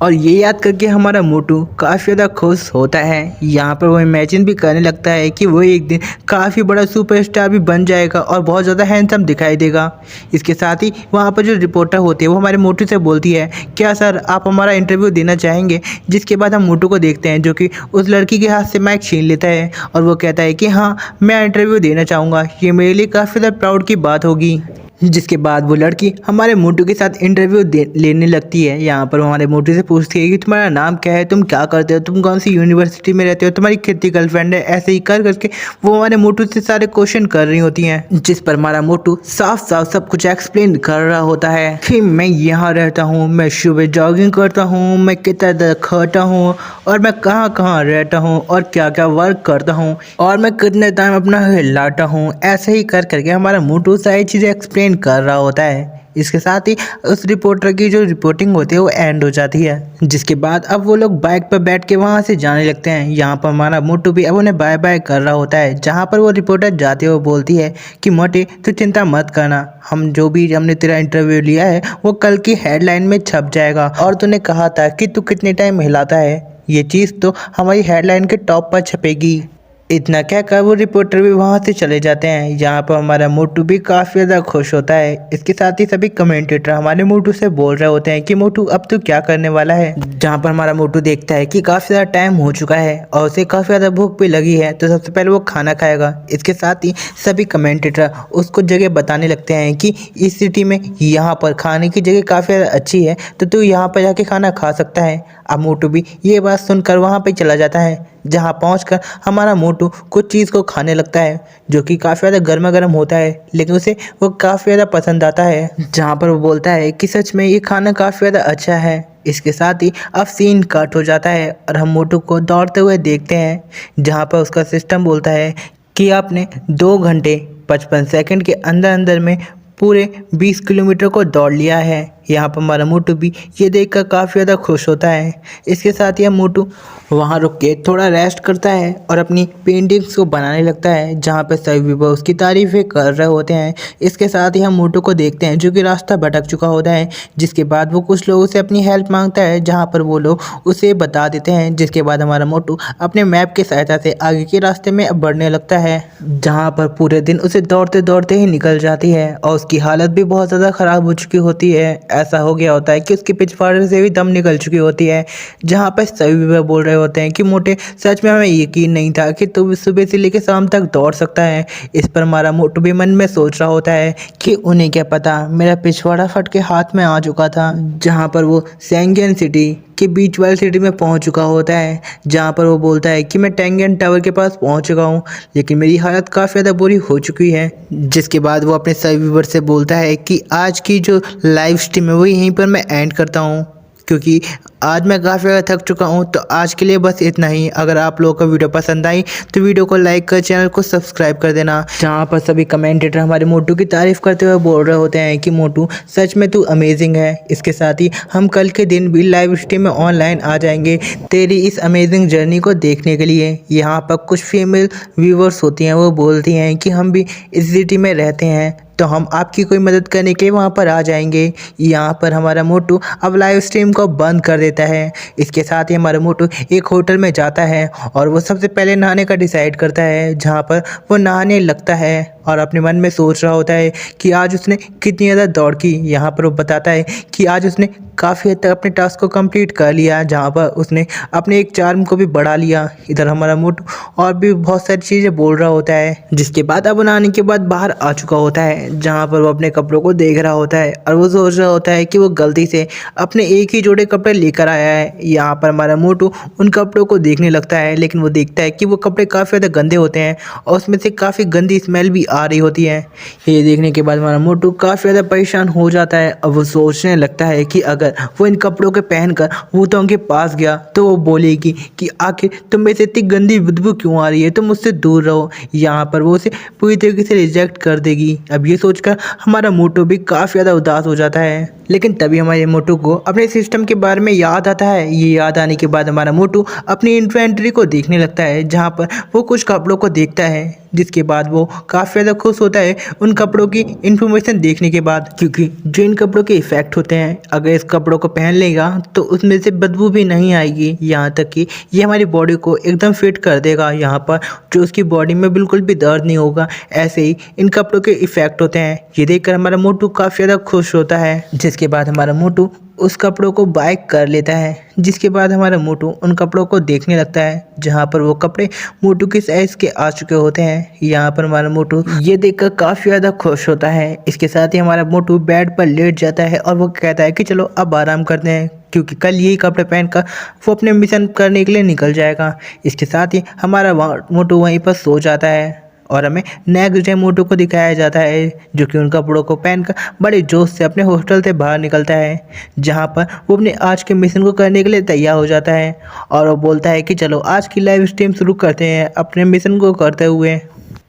और ये याद करके हमारा मोटू काफ़ी ज़्यादा खुश होता है। यहाँ पर वो इमेजिन भी करने लगता है कि वो एक दिन काफ़ी बड़ा सुपरस्टार भी बन जाएगा और बहुत ज़्यादा हैंडसम दिखाई देगा। इसके साथ ही वहाँ पर जो रिपोर्टर होती है वो हमारे मोटू से बोलती है क्या सर आप हमारा इंटरव्यू देना चाहेंगे। जिसके बाद हम मोटू को देखते हैं जो कि उस लड़की के हाथ से माइक छीन लेता है और वो कहता है कि हाँ मैं इंटरव्यू देना चाहूँगा, ये मेरे लिए काफ़ी ज़्यादा प्राउड की बात होगी। जिसके बाद वो लड़की हमारे मोटू के साथ इंटरव्यू लेने लगती है। यहाँ पर हमारे मोटू से पूछती है कि तुम्हारा नाम क्या है, तुम क्या करते हो, तुम कौन सी यूनिवर्सिटी में रहते हो, तुम्हारी कितनी गर्लफ्रेंड है। ऐसे ही कर करके वो हमारे मोटू से सारे क्वेश्चन कर रही होती हैं, जिस पर हमारा मोटू साफ साफ सब कुछ एक्सप्लेन कर रहा होता है कि मैं यहाँ रहता हूँ, मैं सुबह जॉगिंग करता हूँ, मैं कितना देर खाता हूँ और मैं कहाँ कहाँ रहता हूँ और क्या क्या वर्क करता हूँ और मैं कितने टाइम अपना हिलाता हूँ। ऐसे ही कर करके हमारा मोटू सारी चीज़ें एक्सप्लेन कर रहा होता है। इसके साथ ही उस रिपोर्टर की जो रिपोर्टिंग होती है वो एंड हो जाती है। जिसके बाद अब वो लोग बाइक पर बैठ के वहाँ से जाने लगते हैं। यहाँ पर हमारा मोटू भी अब उन्हें बाय बाय कर रहा होता है, जहाँ पर वो रिपोर्टर जाते हुए बोलती है कि मोटे तू चिंता मत करना, हम जो भी हमने तेरा इंटरव्यू लिया है वो कल की हेडलाइन में छप जाएगा, और तूने कहा था कि तू कितने टाइम हिलाता है, ये चीज़ तो हमारी हेडलाइन के टॉप पर छपेगी। इतना कहकर वो रिपोर्टर भी वहाँ से चले जाते हैं। यहाँ पर हमारा मोटू भी काफ़ी ज़्यादा खुश होता है। इसके साथ ही सभी कमेंटेटर हमारे मोटू से बोल रहे होते हैं कि मोटू अब तू क्या करने वाला है। जहाँ पर हमारा मोटू देखता है कि काफ़ी ज़्यादा टाइम हो चुका है और उसे काफ़ी ज़्यादा भूख भी लगी है, तो सबसे पहले वो खाना खाएगा। इसके साथ ही सभी कमेंटेटर उसको जगह बताने लगते हैं कि इस सिटी में यहाँ पर खाने की जगह काफ़ी ज़्यादा अच्छी है, तो तू यहाँ पर जाके खाना खा सकता है। अब मोटू भी ये बात सुनकर वहाँ पर चला जाता है, जहाँ पहुंचकर हमारा मोटू कुछ चीज़ को खाने लगता है जो कि काफ़ी ज़्यादा गर्मा गर्म होता है, लेकिन उसे वो काफ़ी ज़्यादा पसंद आता है। जहाँ पर वो बोलता है कि सच में ये खाना काफ़ी ज़्यादा अच्छा है। इसके साथ ही अब सीन कट हो जाता है और हम मोटू को दौड़ते हुए देखते हैं, जहाँ पर उसका सिस्टम बोलता है कि आपने 2 घंटे 55 सेकंड के अंदर अंदर में पूरे 20 किलोमीटर को दौड़ लिया है। यहाँ पर हमारा मोटू भी ये देखकर काफ़ी ज़्यादा खुश होता है। इसके साथ ही हम मोटू वहाँ रुक के थोड़ा रेस्ट करता है और अपनी पेंटिंग्स को बनाने लगता है, जहाँ पे सभी व्यूवर उसकी तारीफ़ें कर रहे होते हैं। इसके साथ ही हम मोटू को देखते हैं जो कि रास्ता भटक चुका होता है, जिसके बाद वो कुछ लोगों से अपनी हेल्प मांगता है, जहाँ पर वो लोग उसे बता देते हैं। जिसके बाद हमारा मोटू अपने मैप की सहायता से आगे के रास्ते में बढ़ने लगता है, जहाँ पर पूरे दिन उसे दौड़ते दौड़ते ही निकल जाती है और उसकी हालत भी बहुत ज़्यादा ख़राब हो चुकी होती है। ऐसा हो गया होता है कि उसके पिछवाड़े से भी दम निकल चुकी होती है, जहाँ पर सभी व्यूवर बोल रहे होते हैं कि मोटे सच में हमें यकीन नहीं था कि तू सुबह से लेकर शाम तक दौड़ सकता है। इस पर हमारा मोटू भी मन में सोच रहा होता है कि उन्हें क्या पता मेरा पिछवाड़ा फट के हाथ में आ चुका था। जहाँ पर वो सेंगियन सिटी के बीच वाली सिटी में पहुंच चुका होता है, जहाँ पर वो बोलता है कि मैं टेंगियन टावर के पास पहुंच चुका हूँ, लेकिन मेरी हालत काफ़ी ज़्यादा बुरी हो चुकी है। जिसके बाद वो अपने सभी व्यूवर से बोलता है कि आज की जो लाइव स्ट्रीम है वो यहीं पर मैं एंड करता हूँ, क्योंकि आज मैं काफ़ी ज़्यादा थक चुका हूँ। तो आज के लिए बस इतना ही। अगर आप लोगों को वीडियो पसंद आई तो वीडियो को लाइक कर, चैनल को सब्सक्राइब कर देना। जहाँ पर सभी कमेंटेटर हमारे मोटू की तारीफ़ करते हुए बोल रहे होते हैं कि मोटू सच में तू अमेजिंग है। इसके साथ ही हम कल के दिन भी लाइव स्ट्रीम में ऑनलाइन आ जाएंगे तेरी इस अमेजिंग जर्नी को देखने के लिए। यहाँ पर कुछ फीमेल व्यूवर्स होती हैं, वो बोलती हैं कि हम भी इस सिटी में रहते हैं, तो हम आपकी कोई मदद करने के लिए वहाँ पर आ जाएंगे। यहाँ पर हमारा मोटू अब लाइव स्ट्रीम को बंद कर देता है। इसके साथ ही हमारा मोटू एक होटल में जाता है और वो सबसे पहले नहाने का डिसाइड करता है, जहाँ पर वो नहाने लगता है और अपने मन में सोच रहा होता है कि आज उसने कितनी ज़्यादा दौड़ की। यहाँ पर वो बताता है कि आज उसने काफ़ी हद तक अपने टास्क को कंप्लीट कर लिया, जहाँ पर उसने अपने एक चार्म को भी बढ़ा लिया। इधर हमारा मोटू और भी बहुत सारी चीज़ें बोल रहा होता है। जिसके बाद अब नहाने के बाद बाहर आ चुका होता है, जहाँ पर वो अपने कपड़ों को देख रहा होता है और वो सोच रहा होता है कि वो गलती से अपने एक ही जोड़े कपड़े लेकर आया है। यहाँ पर हमारा मोटू उन कपड़ों को देखने लगता है, लेकिन वो देखता है कि वो कपड़े काफ़ी ज़्यादा गंदे होते हैं और उसमें से काफ़ी गंदी स्मेल भी आ रही होती है। ये देखने के बाद हमारा मोटू काफ़ी ज़्यादा परेशान हो जाता है और वो सोचने लगता है कि अगर वो इन कपड़ों के पहनकर वो तो उनके पास गया तो वो बोलेगी कि आखिर तुम में से इतनी गंदी बदबू क्यों आ रही है, तुम मुझसे दूर रहो। यहाँ पर वो उसे पूरी तरीके से रिजेक्ट कर देगी। अब ये सोचकर हमारा मोटू भी काफ़ी ज़्यादा उदास हो जाता है, लेकिन तभी हमारे मोटू को अपने सिस्टम के बारे में याद आता है। ये याद आने के बाद हमारा मोटू अपनी इन्वेंटरी को देखने लगता है, जहाँ पर वो कुछ कपड़ों को देखता है। जिसके बाद वो काफ़ी ज़्यादा खुश होता है उन कपड़ों की इन्फॉर्मेशन देखने के बाद, क्योंकि जो इन कपड़ों के इफ़ेक्ट होते हैं, अगर इस कपड़ों को पहन लेगा तो उसमें से बदबू भी नहीं आएगी, यहाँ तक कि ये हमारी बॉडी को एकदम फिट कर देगा। यहाँ पर जो उसकी बॉडी में बिल्कुल भी दर्द नहीं होगा। ऐसे ही इन कपड़ों के इफ़ेक्ट होते हैं। ये देखकर हमारा मोटू काफ़ी ज़्यादा खुश होता है। जिसके बाद हमारा मोटू उस कपड़ों को बाय कर लेता है। जिसके बाद हमारा मोटू उन कपड़ों को देखने लगता है, जहाँ पर वो कपड़े मोटू की साइज़ के आ चुके होते हैं। यहाँ पर हमारा मोटू ये देखकर काफ़ी ज़्यादा खुश होता है। इसके साथ ही हमारा मोटू बेड पर लेट जाता है और वो कहता है कि चलो अब आराम करते हैं, क्योंकि कल यही कपड़े पहनकर वो अपने मिशन करने के लिए निकल जाएगा। इसके साथ ही हमारा मोटू वहीं पर सो जाता है और हमें नेक्स्ट डे मोटू को दिखाया जाता है, जो कि उन कपड़ों को पहनकर बड़े जोश से अपने हॉस्टल से बाहर निकलता है, जहाँ पर वो अपने आज के मिशन को करने के लिए तैयार हो जाता है और वो बोलता है कि चलो आज की लाइव स्ट्रीम शुरू करते हैं अपने मिशन को करते हुए।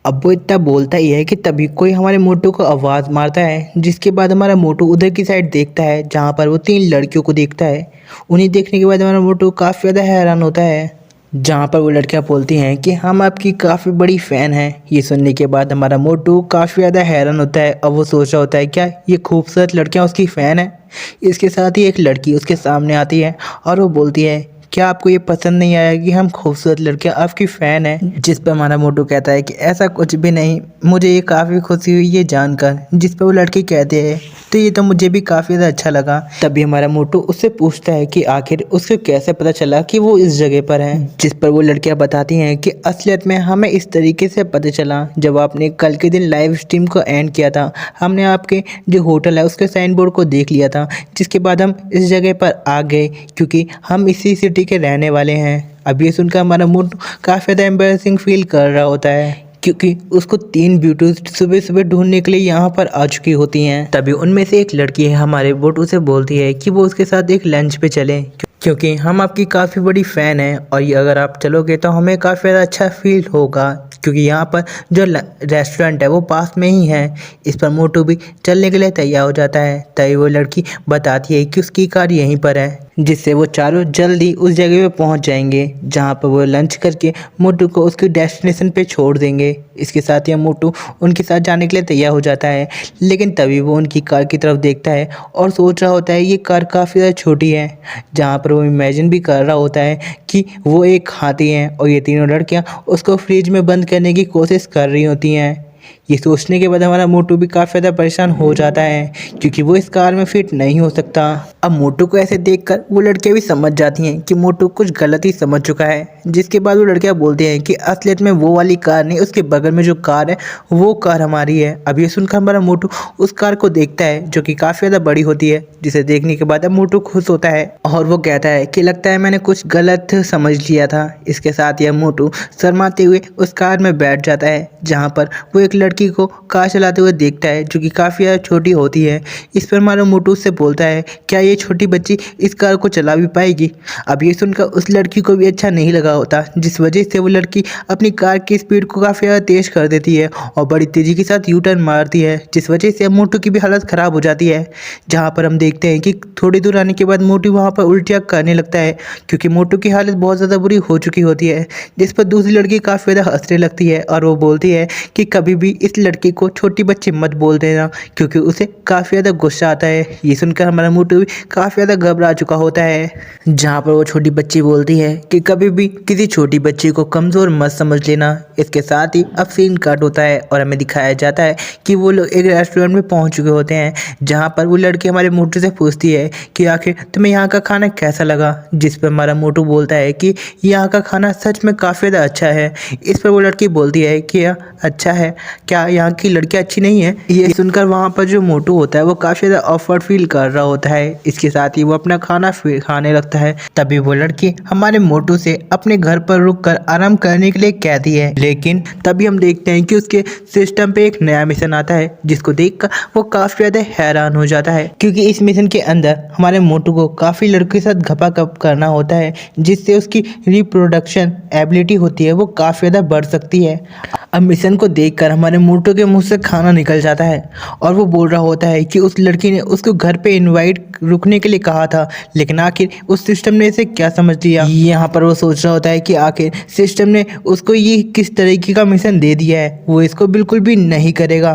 अब वो इतना बोलता ही है कि तभी कोई हमारे मोटू को आवाज़ मारता है, जिसके बाद हमारा मोटू उधर की साइड देखता है जहाँ पर वो 3 लड़कियों को देखता है। उन्हें देखने के बाद हमारा मोटू काफ़ी ज़्यादा हैरान होता है, जहाँ पर वो लड़कियाँ बोलती हैं कि हम आपकी काफ़ी बड़ी फ़ैन हैं। ये सुनने के बाद हमारा मोटू काफ़ी ज़्यादा हैरान होता है और वो सोच रहा होता है क्या ये खूबसूरत लड़कियाँ उसकी फ़ैन है। इसके साथ ही एक लड़की उसके सामने आती है और वो बोलती है क्या आपको ये पसंद नहीं आया कि हम खूबसूरत लड़कियां आपकी फ़ैन हैं। जिस पर हमारा मोटू कहता है कि ऐसा कुछ भी नहीं, मुझे ये काफ़ी खुशी हुई ये जानकर। जिस पर वो लड़की कहते हैं तो ये तो मुझे भी काफ़ी ज़्यादा अच्छा लगा। तभी हमारा मोटू उससे पूछता है कि आखिर उसको कैसे पता चला कि वो इस जगह पर है। जिस पर वो लड़कियां बताती हैं कि असलियत में हमें इस तरीके से पता चला जब आपने कल के दिन लाइव स्ट्रीम को एंड किया था। हमने आपके जो होटल है उसके साइन बोर्ड को देख लिया था, जिसके बाद हम इस जगह पर आ गए क्योंकि हम इसी सिटी के रहने वाले हैं। अब ये सुनकर हमारा मूड काफ़ी ज़्यादा एम्बैरेसिंग फील कर रहा होता है क्योंकि उसको 3 ब्यूटीज सुबह सुबह ढूंढने के लिए यहाँ पर आ चुकी होती हैं। तभी उनमें से एक लड़की है हमारे बोट उसे बोलती है कि वो उसके साथ एक लंच पे चले क्योंकि हम आपकी काफ़ी बड़ी फ़ैन हैं और ये अगर आप चलोगे तो हमें काफ़ी ज़्यादा अच्छा फील होगा क्योंकि यहाँ पर जो रेस्टोरेंट है वो पास में ही है। इस पर मोटू भी चलने के लिए तैयार हो जाता है। तभी वो लड़की बताती है कि उसकी कार यहीं पर है, जिससे वो चारों जल्दी उस जगह पे पहुंच जाएंगे जहां पर वो लंच करके मोटू को उसकी डेस्टिनेशन पे छोड़ देंगे। इसके साथ ही मोटू उनके साथ जाने के लिए तैयार हो जाता है, लेकिन तभी वो उनकी कार की तरफ देखता है और सोच रहा होता है ये कार काफ़ी ज़्यादा छोटी है। जहाँ पर वो इमेजिन भी कर रहा होता है कि वो एक हाथी हैं और ये तीनों लड़कियाँ उसको फ्रिज में बंद करने की कोशिश कर रही होती हैं। ये सोचने के बाद हमारा मोटू भी काफ़ी ज़्यादा परेशान हो जाता है क्योंकि वो इस कार में फिट नहीं हो सकता। अब मोटू को ऐसे देखकर वो लड़कियां भी समझ जाती हैं कि मोटू कुछ गलत ही समझ चुका है, जिसके बाद वो लड़कियां बोलती हैं कि असलियत में वो वाली कार नहीं, उसके बगल में जो कार है वो कार हमारी है। अब ये सुनकर हमारा मोटू उस कार को देखता है जो कि काफ़ी ज़्यादा बड़ी होती है, जिसे देखने के बाद अब मोटू खुश होता है और वो कहता है कि लगता है मैंने कुछ गलत समझ लिया था। इसके साथ ही मोटू शर्माते हुए उस कार में बैठ जाता है जहाँ पर वो एक लड़की को कार चलाते हुए देखता है जो कि काफ़ी ज़्यादा छोटी होती है। इस पर हमारा मोटू से बोलता है क्या ये छोटी बच्ची इस कार को चला भी पाएगी। अब ये सुनकर उस लड़की को भी अच्छा नहीं लगा होता, जिस वजह से वो लड़की अपनी कार की स्पीड को काफ़ी ज़्यादा तेज़ कर देती है और बड़ी तेज़ी के साथ यू टर्न मारती है, जिस वजह से मोटू की भी हालत ख़राब हो जाती है। जहाँ पर हम देखते हैं कि थोड़ी दूर आने के बाद मोटू वहाँ पर उल्टियाँ करने लगता है क्योंकि मोटू की हालत बहुत ज़्यादा बुरी हो चुकी होती है। जिस पर दूसरी लड़की काफ़ी ज़्यादा हंसने लगती है और वो बोलती है कि कभी भी इस लड़की को छोटी बच्ची मत बोल देना क्योंकि उसे काफ़ी ज़्यादा गुस्सा आता है। ये सुनकर हमारा मोटू भी काफ़ी ज़्यादा घबरा चुका होता है। जहाँ पर वो छोटी बच्ची बोलती है कि कभी भी किसी छोटी बच्ची को कमज़ोर मत समझ लेना। इसके साथ ही अब सीन कट होता है और हमें दिखाया जाता है कि वो लोग एक रेस्टोरेंट में पहुँच चुके होते हैं जहाँ पर वो लड़की हमारे मोटू से पूछती है कि आखिर तुम्हें यहाँ का खाना कैसा लगा। जिस पर हमारा मोटू बोलता है कि यहाँ का खाना सच में काफ़ी ज़्यादा अच्छा है। इस पर वो लड़की बोलती है कि अच्छा है, क्या यहाँ की लड़कियाँ अच्छी नहीं है। ये सुनकर वहाँ पर जो मोटू होता है वो काफ़ी ज़्यादा ऑफर्ड फील कर रहा होता है। इसके साथ ही वो अपना खाना खाने लगता है। तभी वो लड़की हमारे मोटू से अपने घर पर रुककर आराम करने के लिए कहती है, लेकिन तभी हम देखते हैं कि उसके सिस्टम पे एक नया मिशन आता है जिसको देखकर वो काफ़ी ज़्यादा हैरान हो जाता है क्योंकि इस मिशन के अंदर हमारे मोटू को काफ़ी लड़कों के साथ घपाघप करना होता है, जिससे उसकी रिप्रोडक्शन एबिलिटी होती है वो काफ़ी ज़्यादा बढ़ सकती है। अब मिशन को देखकर हमारे मोटू के मुंह से खाना निकल जाता है और वो बोल रहा होता है कि उस लड़की ने उसको घर पे इनवाइट रुकने के लिए कहा था, लेकिन आखिर उस सिस्टम ने इसे क्या समझ लिया। यहाँ पर वो सोच रहा होता है कि आखिर सिस्टम ने उसको ये किस तरीके का मिशन दे दिया है, वो इसको बिल्कुल भी नहीं करेगा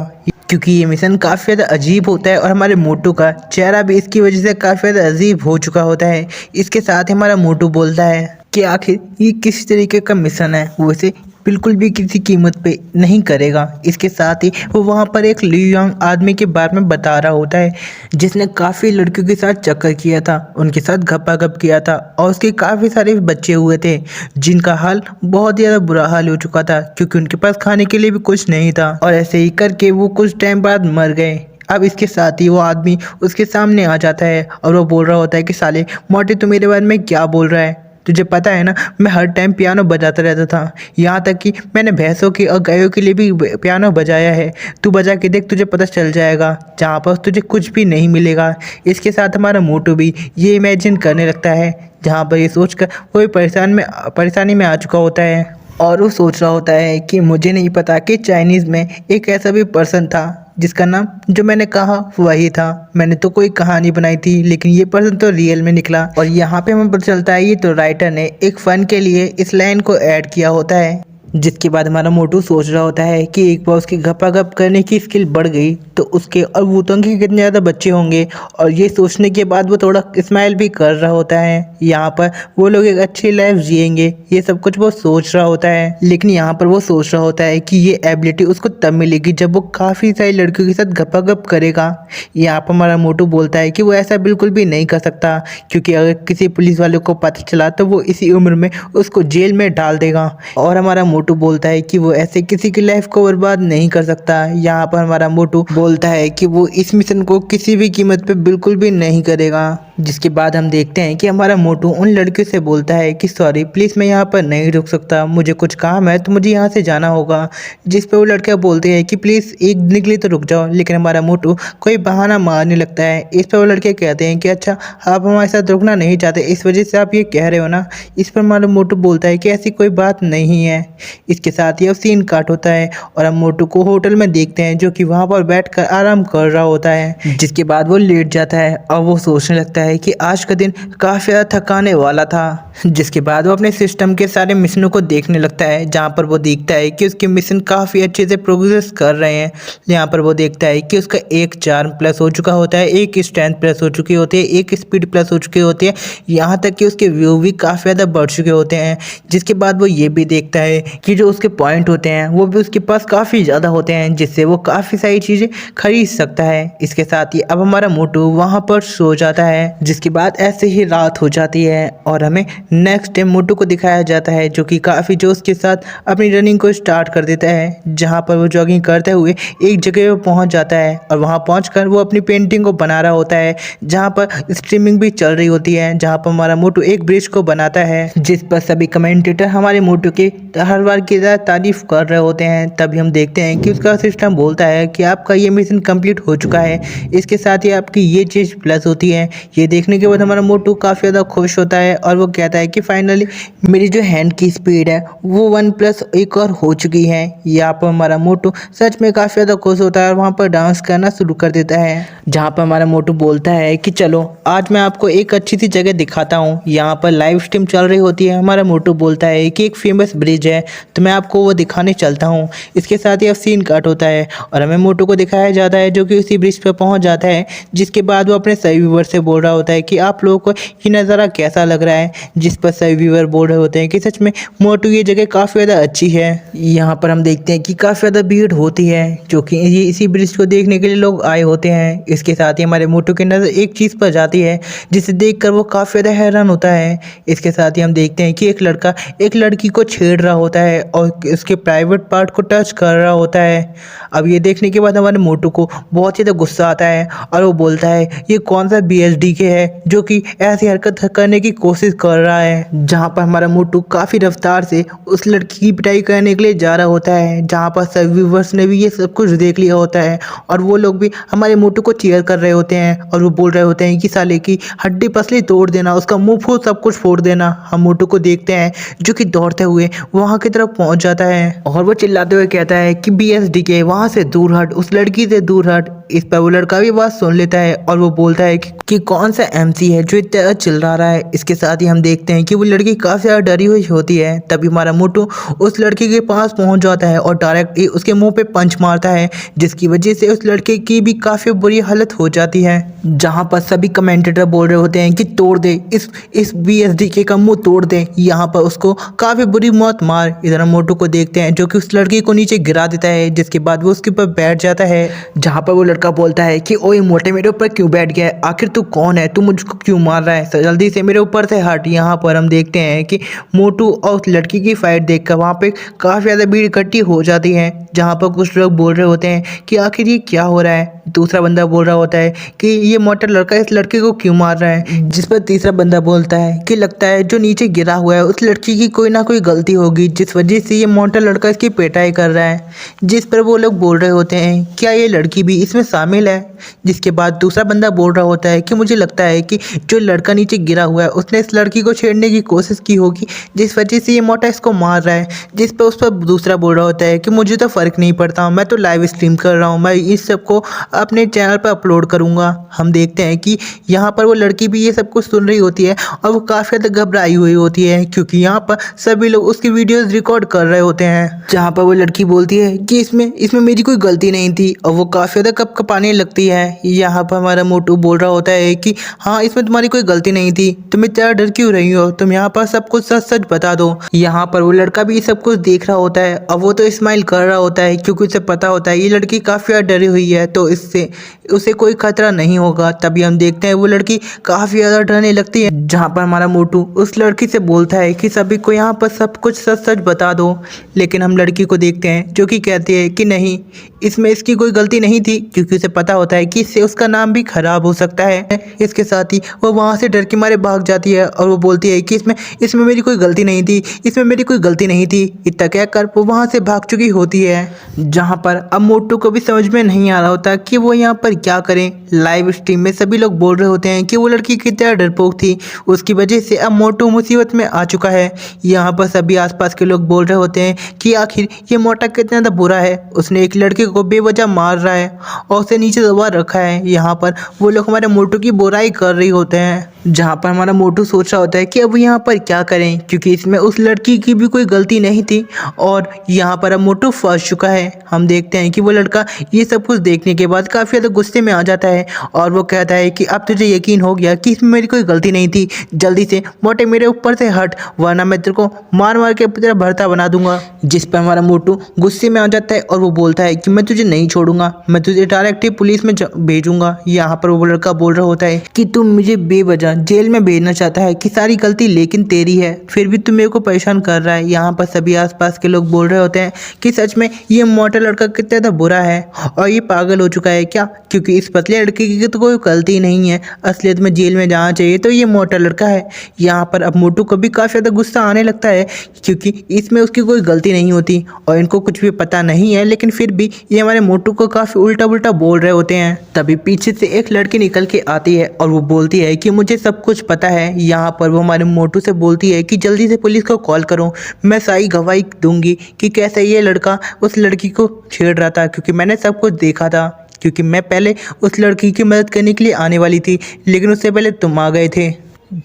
क्योंकि ये मिशन काफ़ी ज़्यादा अजीब होता है और हमारे मोटू का चेहरा भी इसकी वजह से काफ़ी ज़्यादा अजीब हो चुका होता है। इसके साथ ही हमारा मोटू बोलता है कि आखिर ये किस तरीके का मिशन है, वो इसे बिल्कुल भी किसी कीमत पे नहीं करेगा। इसके साथ ही वो वहाँ पर एक लियांग आदमी के बारे में बता रहा होता है जिसने काफ़ी लड़कियों के साथ चक्कर किया था, उनके साथ घपाघप किया था और उसके काफ़ी सारे बच्चे हुए थे जिनका हाल बहुत ज़्यादा बुरा हाल हो चुका था क्योंकि उनके पास खाने के लिए भी कुछ नहीं था और ऐसे ही करके वो कुछ टाइम बाद मर गए। अब इसके साथ ही वो आदमी उसके सामने आ जाता है और वो बोल रहा होता है कि साले मोटे तू मेरे बारे में क्या बोल रहा है, तुझे पता है ना मैं हर टाइम पियानो बजाता रहता था, यहाँ तक कि मैंने भैंसों के और गायों के लिए भी पियानो बजाया है, तू बजा के देख तुझे पता चल जाएगा, जहाँ पर तुझे कुछ भी नहीं मिलेगा। इसके साथ हमारा मोटू भी ये इमेजिन करने लगता है जहाँ पर ये सोचकर वो परेशानी में आ चुका होता है। और वो सोच रहा होता है कि मुझे नहीं पता कि चाइनीज़ में एक ऐसा भी पर्सन था जिसका नाम जो मैंने कहा वही था। मैंने तो कोई कहानी बनाई थी लेकिन ये पर्सन तो रियल में निकला। और यहाँ पे हमें पता चलता है ये तो राइटर ने एक फ़न के लिए इस लाइन को ऐड किया होता है। जिसके बाद हमारा मोटू सोच रहा होता है कि एक बार उसकी गपागप करने की स्किल बढ़ गई तो उसके और भूतों के कितने ज़्यादा बच्चे होंगे। और ये सोचने के बाद वो थोड़ा स्माइल भी कर रहा होता है। यहाँ पर वो लोग एक अच्छी लाइफ जिएंगे, ये सब कुछ वो सोच रहा होता है। लेकिन यहाँ पर वो सोच रहा होता है कि ये एबिलिटी उसको तब मिलेगी जब वो काफ़ी सारी लड़कियों के साथ गपागप करेगा। यहाँ पर हमारा मोटू बोलता है कि वो ऐसा बिल्कुल भी नहीं कर सकता, क्योंकि अगर किसी पुलिस वाले को पता चला तो वो इसी उम्र में उसको जेल में डाल देगा। और हमारा मोटू बोलता है कि वो ऐसे किसी की लाइफ को बर्बाद नहीं कर सकता। यहाँ पर हमारा मोटू बोलता है कि वो इस मिशन को किसी भी कीमत पे बिल्कुल भी नहीं करेगा। जिसके बाद हम देखते हैं कि हमारा मोटू उन लड़कियों से बोलता है कि सॉरी प्लीज़ मैं यहाँ पर नहीं रुक सकता, मुझे कुछ काम है तो मुझे यहाँ से जाना होगा। जिस पर वो लड़कियाँ बोलते हैं कि प्लीज़ एक दिन के लिए तो रुक जाओ, लेकिन हमारा मोटू कोई बहाना मारने लगता है। इस पर वो लड़के कहते हैं कि अच्छा आप हमारे साथ रुकना नहीं चाहते, इस वजह से आप ये कह रहे हो ना। इस पर हमारा मोटू बोलता है कि ऐसी कोई बात नहीं है। इसके साथ ही अब सीन काट होता है और हम मोटू को होटल में देखते हैं जो कि वहाँ पर बैठकर आराम कर रहा होता है। जिसके बाद वो लेट जाता है और वो सोचने लगता है कि आज का दिन काफ़ी ज़्यादा थकाने वाला था। जिसके बाद वो अपने सिस्टम के सारे मिशनों को देखने लगता है, जहाँ पर वो देखता है कि उसके मिशन काफ़ी अच्छे से प्रोग्रेस कर रहे हैं। यहाँ पर वो देखता है कि उसका एक चार्म प्लस हो चुका होता है, एक स्ट्रेंथ प्लस हो चुकी होती है, एक स्पीड प्लस हो चुकी होती है, यहाँ तक कि उसके व्यू भी काफ़ी ज़्यादा बढ़ चुके होते हैं। जिसके बाद वो ये भी देखता है कि जो उसके पॉइंट होते हैं वो भी उसके पास काफ़ी ज़्यादा होते हैं, जिससे वो काफ़ी सारी चीज़ें खरीद सकता है। इसके साथ ही अब हमारा मोटू वहाँ पर सो जाता है। जिसके बाद ऐसे ही रात हो जाती है और हमें नेक्स्ट डे मोटू को दिखाया जाता है जो कि काफ़ी जोश के साथ अपनी रनिंग को स्टार्ट कर देता है। जहाँ पर वो जॉगिंग करते हुए एक जगह पर पहुँच जाता है और वहाँ पहुँचकर वो अपनी पेंटिंग को बना रहा होता है, जहाँ पर स्ट्रीमिंग भी चल रही होती है। जहाँ पर हमारा मोटू एक ब्रिज को बनाता है, जिस पर सभी कमेंटेटर हमारे मोटू की हर बार की ज़्यादा तारीफ कर रहे होते हैं। तभी हम देखते हैं कि उसका सिस्टम बोलता है कि आपका ये मिशन कंप्लीट हो चुका है, इसके साथ ही आपकी ये चीज़ प्लस होती है। ये देखने के बाद हमारा मोटू काफ़ी ज़्यादा खुश होता है और वो कहता है कि फाइनली मेरी जो हैंड की स्पीड है वो 1+1 और हो चुकी है। यहाँ पर हमारा मोटू सच में काफ़ी ज़्यादा खुश होता है और वहाँ पर डांस करना शुरू कर देता है। जहाँ पर हमारा मोटू बोलता है कि चलो आज मैं आपको एक अच्छी सी जगह दिखाता हूँ। यहाँ पर लाइव स्ट्रीम चल रही होती है। हमारा मोटू बोलता है कि एक फेमस ब्रिज है तो मैं आपको वो दिखाने चलता हूँ। इसके साथ ही अब सीन कट होता है और हमें मोटू को दिखाया जाता है जो कि उसी ब्रिज पर पहुँच जाता है। जिसके बाद वो अपने सभी व्यूवर से बोल रहा होता है कि आप लोगों को ये नज़ारा कैसा लग रहा है। जिस पर सभी व्यूवर बोल रहे होते हैं कि सच में मोटू ये जगह काफ़ी ज़्यादा अच्छी है। यहाँ पर हम देखते हैं कि काफ़ी ज़्यादा भीड़ होती है जो कि ये इसी ब्रिज को देखने के लिए लोग आए होते हैं। इसके साथ ही हमारे मोटू की नज़र एक चीज़ पर जाती है जिसे देखकर वो काफ़ी ज़्यादा हैरान होता है। इसके साथ ही हम देखते हैं कि एक लड़का एक लड़की को छेड़ रहा होता है और उसके प्राइवेट पार्ट को टच कर रहा होता है। अब ये देखने के बाद हमारे मोटू को बहुत ज़्यादा गुस्सा आता है और वो बोलता है ये कौन सा BSDK है जो कि ऐसी हरकत करने की कोशिश कर रहा है। जहाँ पर हमारा मोटू काफ़ी रफ्तार से उस लड़की की पिटाई करने के लिए जा रहा होता है, जहाँ पर सभी व्यूवर्स ने भी ये सब कुछ देख लिया होता है और वो लोग भी हमारे मोटू को चीयर कर रहे होते हैं और वो बोल रहे होते हैं कि साले की हड्डी पसली तोड़ देना, उसका मुंह फूल सब कुछ फोड़ देना। हम मोटू को देखते हैं जो कि दौड़ते हुए वहाँ की तरफ पहुँच जाता है और वो चिल्लाते हुए कहता है कि BSDK वहाँ से दूर हट, उस लड़की से दूर हट। इस पर वो लड़का भी बात सुन लेता है और वो बोलता है कि कौन सा MC है जो इतना चिल्ला रहा है। इसके साथ ही हम देखते हैं कि वो लड़की काफ़ी ज़्यादा डरी हुई होती है। तभी हमारा मोटू उस लड़की के पास पहुंच जाता है और डायरेक्ट ही उसके मुंह पे पंच मारता है, जिसकी वजह से उस लड़के की भी काफ़ी बुरी हालत हो जाती है। जहां पर सभी कमेंटेटर बोल रहे होते हैं कि तोड़ दे इस BSDK का मुंह तोड़ दे, यहाँ पर उसको काफ़ी बुरी मौत मार। इधर हम मोटू को देखते हैं जो कि उस लड़की को नीचे गिरा देता है, जिसके बाद वो उसके ऊपर बैठ जाता है। जहाँ पर वो लड़का बोलता है कि ओए मोटे मेरे ऊपर क्यों बैठ गया है, आखिर तू कौन है, तू मुझको क्यों मार रहा है, जल्दी से मेरे ऊपर से हट। यहाँ पर हम देखते हैं कि मोटू और उस लड़की की फाइट देखकर वहाँ पे काफ़ी ज़्यादा भीड़ इकट्ठी हो जाती है, जहाँ पर कुछ लोग बोल रहे होते हैं कि आखिर ये क्या हो रहा है। दूसरा बंदा बोल रहा होता है कि ये मोटा लड़का इस लड़के को क्यों मार रहा है, जिस पर तीसरा बंदा बोलता है कि लगता है जो नीचे गिरा हुआ है उस लड़की की कोई ना कोई गलती होगी जिस वजह से ये मोटा लड़का इसकी पिटाई कर रहा है। जिस पर वो लोग बोल रहे होते हैं क्या ये लड़की भी इसमें शामिल है। जिसके बाद दूसरा बंदा बोल रहा होता है कि मुझे लगता है कि जो लड़का नीचे गिरा हुआ है उसने इस लड़की को छेड़ने की कोशिश की होगी जिस वजह से ये मोटा इसको मार रहा है। जिस पर उस पर दूसरा बोल रहा होता है कि मुझे तो फ़र्क नहीं पड़ता, मैं तो लाइव स्ट्रीम कर रहा हूँ, मैं इस सब को अपने चैनल पर अपलोड करूँगा। हम देखते हैं कि यहाँ पर वो लड़की भी ये सब कुछ सुन रही होती है और वो काफ़ी ज़्यादा घबराई हुई होती है क्योंकि यहाँ पर सभी लोग उसकी वीडियोस रिकॉर्ड कर रहे होते हैं। जहाँ पर वो लड़की बोलती है कि इसमें मेरी कोई गलती नहीं थी और वो काफ़ी ज़्यादा कपकपाने लगती है। यहाँ पर हमारा मोटू बोल रहा होता है कि हाँ इसमें तुम्हारी कोई गलती नहीं थी, तुम्हें इतना डर क्यों रही हो, तुम यहाँ पर सब कुछ सच सच बता दो। यहाँ पर वो लड़का भी सब कुछ देख रहा होता है और वो तो स्माइल कर रहा होता है क्योंकि उसे पता होता है ये लड़की काफ़ी ज़्यादा डरी हुई है तो इससे उसे कोई खतरा नहीं होगा। तभी हम देखते हैं वो लड़की काफ़ी ज़्यादा डरने लगती है। जहाँ पर हमारा मोटू उस लड़की से बोलता है कि सभी को यहाँ पर सब कुछ सच सच बता दो, लेकिन हम लड़की को देखते हैं जो कि कहती है कि नहीं इसमें इसकी कोई गलती नहीं थी क्योंकि उसे पता होता है कि इससे उसका नाम भी खराब हो सकता है। इसके साथ ही वो वहाँ से डर के मारे भाग जाती है और वो बोलती है कि इसमें मेरी कोई गलती नहीं थी, इसमें मेरी कोई गलती नहीं थी। इतना कहकर वो वहाँ से भाग चुकी होती है। जहाँ पर अब मोटू को भी समझ में नहीं आ रहा होता कि वो यहाँ पर क्या करें। लाइव स्ट्रीम में सभी लोग बोल रहे होते हैं कि वो लड़की कितना डरपोक थी, उसकी वजह से अब मोटू मुसीबत में आ चुका है। यहाँ पर सभी आसपास के लोग बोल रहे होते हैं कि आखिर ये मोटा कितना ज़्यादा बुरा है, उसने एक लड़के को बेवजह मार रहा है और उसे नीचे दबा रखा है। यहाँ पर वो लोग हमारे मोटू की बुराई कर रही होते हैं। जहाँ पर हमारा मोटू सोच रहा होता है कि अब यहाँ पर क्या करें क्योंकि इसमें उस लड़की की भी कोई गलती नहीं थी और यहाँ पर अब मोटू फंस चुका है। हम देखते हैं कि वो लड़का ये सब कुछ देखने के बाद काफ़ी ज़्यादा गुस्से में आ जाता है और वो कहता है कि अब तुझे यकीन हो गया कि इसमें मेरी कोई गलती नहीं थी, जल्दी से मोटे मेरे ऊपर से हट वरना मैं तेरे को मार मार के तेरा भरता बना दूंगा। जिस पर हमारा मोटू गुस्से में आ जाता है और वो बोलता है कि मैं तुझे नहीं छोड़ूंगा, मैं तुझे डायरेक्ट ही पुलिस में भेजूंगा। यहाँ पर वो लड़का बोल रहा होता है कि तुम मुझे बेवजह जेल में भेजना चाहता है कि सारी गलती लेकिन तेरी है, फिर भी तुम मेरे को परेशान कर रहा है। यहाँ पर सभी आसपास के लोग बोल रहे होते हैं कि सच में ये मोटा लड़का कितना ज़्यादा बुरा है और ये पागल हो चुका है क्या, क्योंकि इस पतले लड़के की तो कोई गलती नहीं है, असलियत में जेल में जाना चाहिए तो ये मोटा लड़का है। यहाँ पर अब मोटू को भी काफ़ी ज़्यादा गुस्सा आने लगता है क्योंकि इसमें उसकी कोई गलती नहीं होती और इनको कुछ भी पता नहीं है, लेकिन फिर भी ये हमारे मोटू को काफ़ी उल्टा पुल्टा बोल रहे होते हैं। तभी पीछे से एक लड़की निकल के आती है और वो बोलती है कि मुझे सब कुछ पता है। यहाँ पर वो हमारे मोटू से बोलती है कि जल्दी से पुलिस को कॉल करो, मैं सही गवाही दूंगी कि कैसे ये लड़का उस लड़की को छेड़ रहा था क्योंकि मैंने सब कुछ देखा था, क्योंकि मैं पहले उस लड़की की मदद करने के लिए आने वाली थी लेकिन उससे पहले तुम आ गए थे।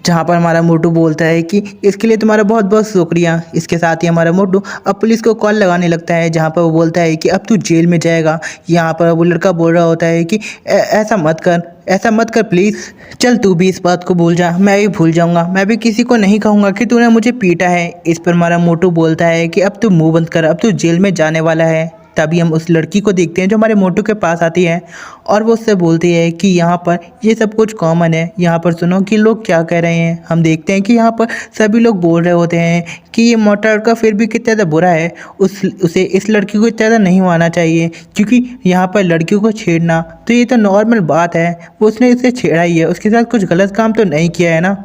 जहाँ पर हमारा मोटू बोलता है कि इसके लिए तुम्हारा बहुत बहुत शुक्रिया। इसके साथ ही हमारा मोटू अब पुलिस को कॉल लगाने लगता है जहाँ पर वो बोलता है कि अब तू जेल में जाएगा। यहाँ पर वो लड़का बोल रहा होता है कि ऐसा मत कर प्लीज़, चल तू भी इस बात को भूल जा, मैं भी भूल जाऊँगा, मैं भी किसी को नहीं कहूँगा कि तूने मुझे पीटा है। इस पर हमारा मोटू बोलता है कि अब तू मुँह बंद कर, अब तू जेल में जाने वाला है। तभी हम उस लड़की को देखते हैं जो हमारे मोटू के पास आती है और वो उससे बोलती है कि यहाँ पर ये सब कुछ कॉमन है, यहाँ पर सुनो कि लोग क्या कह रहे हैं। हम देखते हैं कि यहाँ पर सभी लोग बोल रहे होते हैं कि ये मोटा लड़का फिर भी कितना ज़्यादा बुरा है, उसे इस लड़की को इतना ज़्यादा नहीं मानना चाहिए क्योंकि यहाँ पर लड़कियों को छेड़ना तो ये तो नॉर्मल बात है, वो उसने इसे छेड़ा ही है, उसके साथ कुछ गलत काम तो नहीं किया है ना।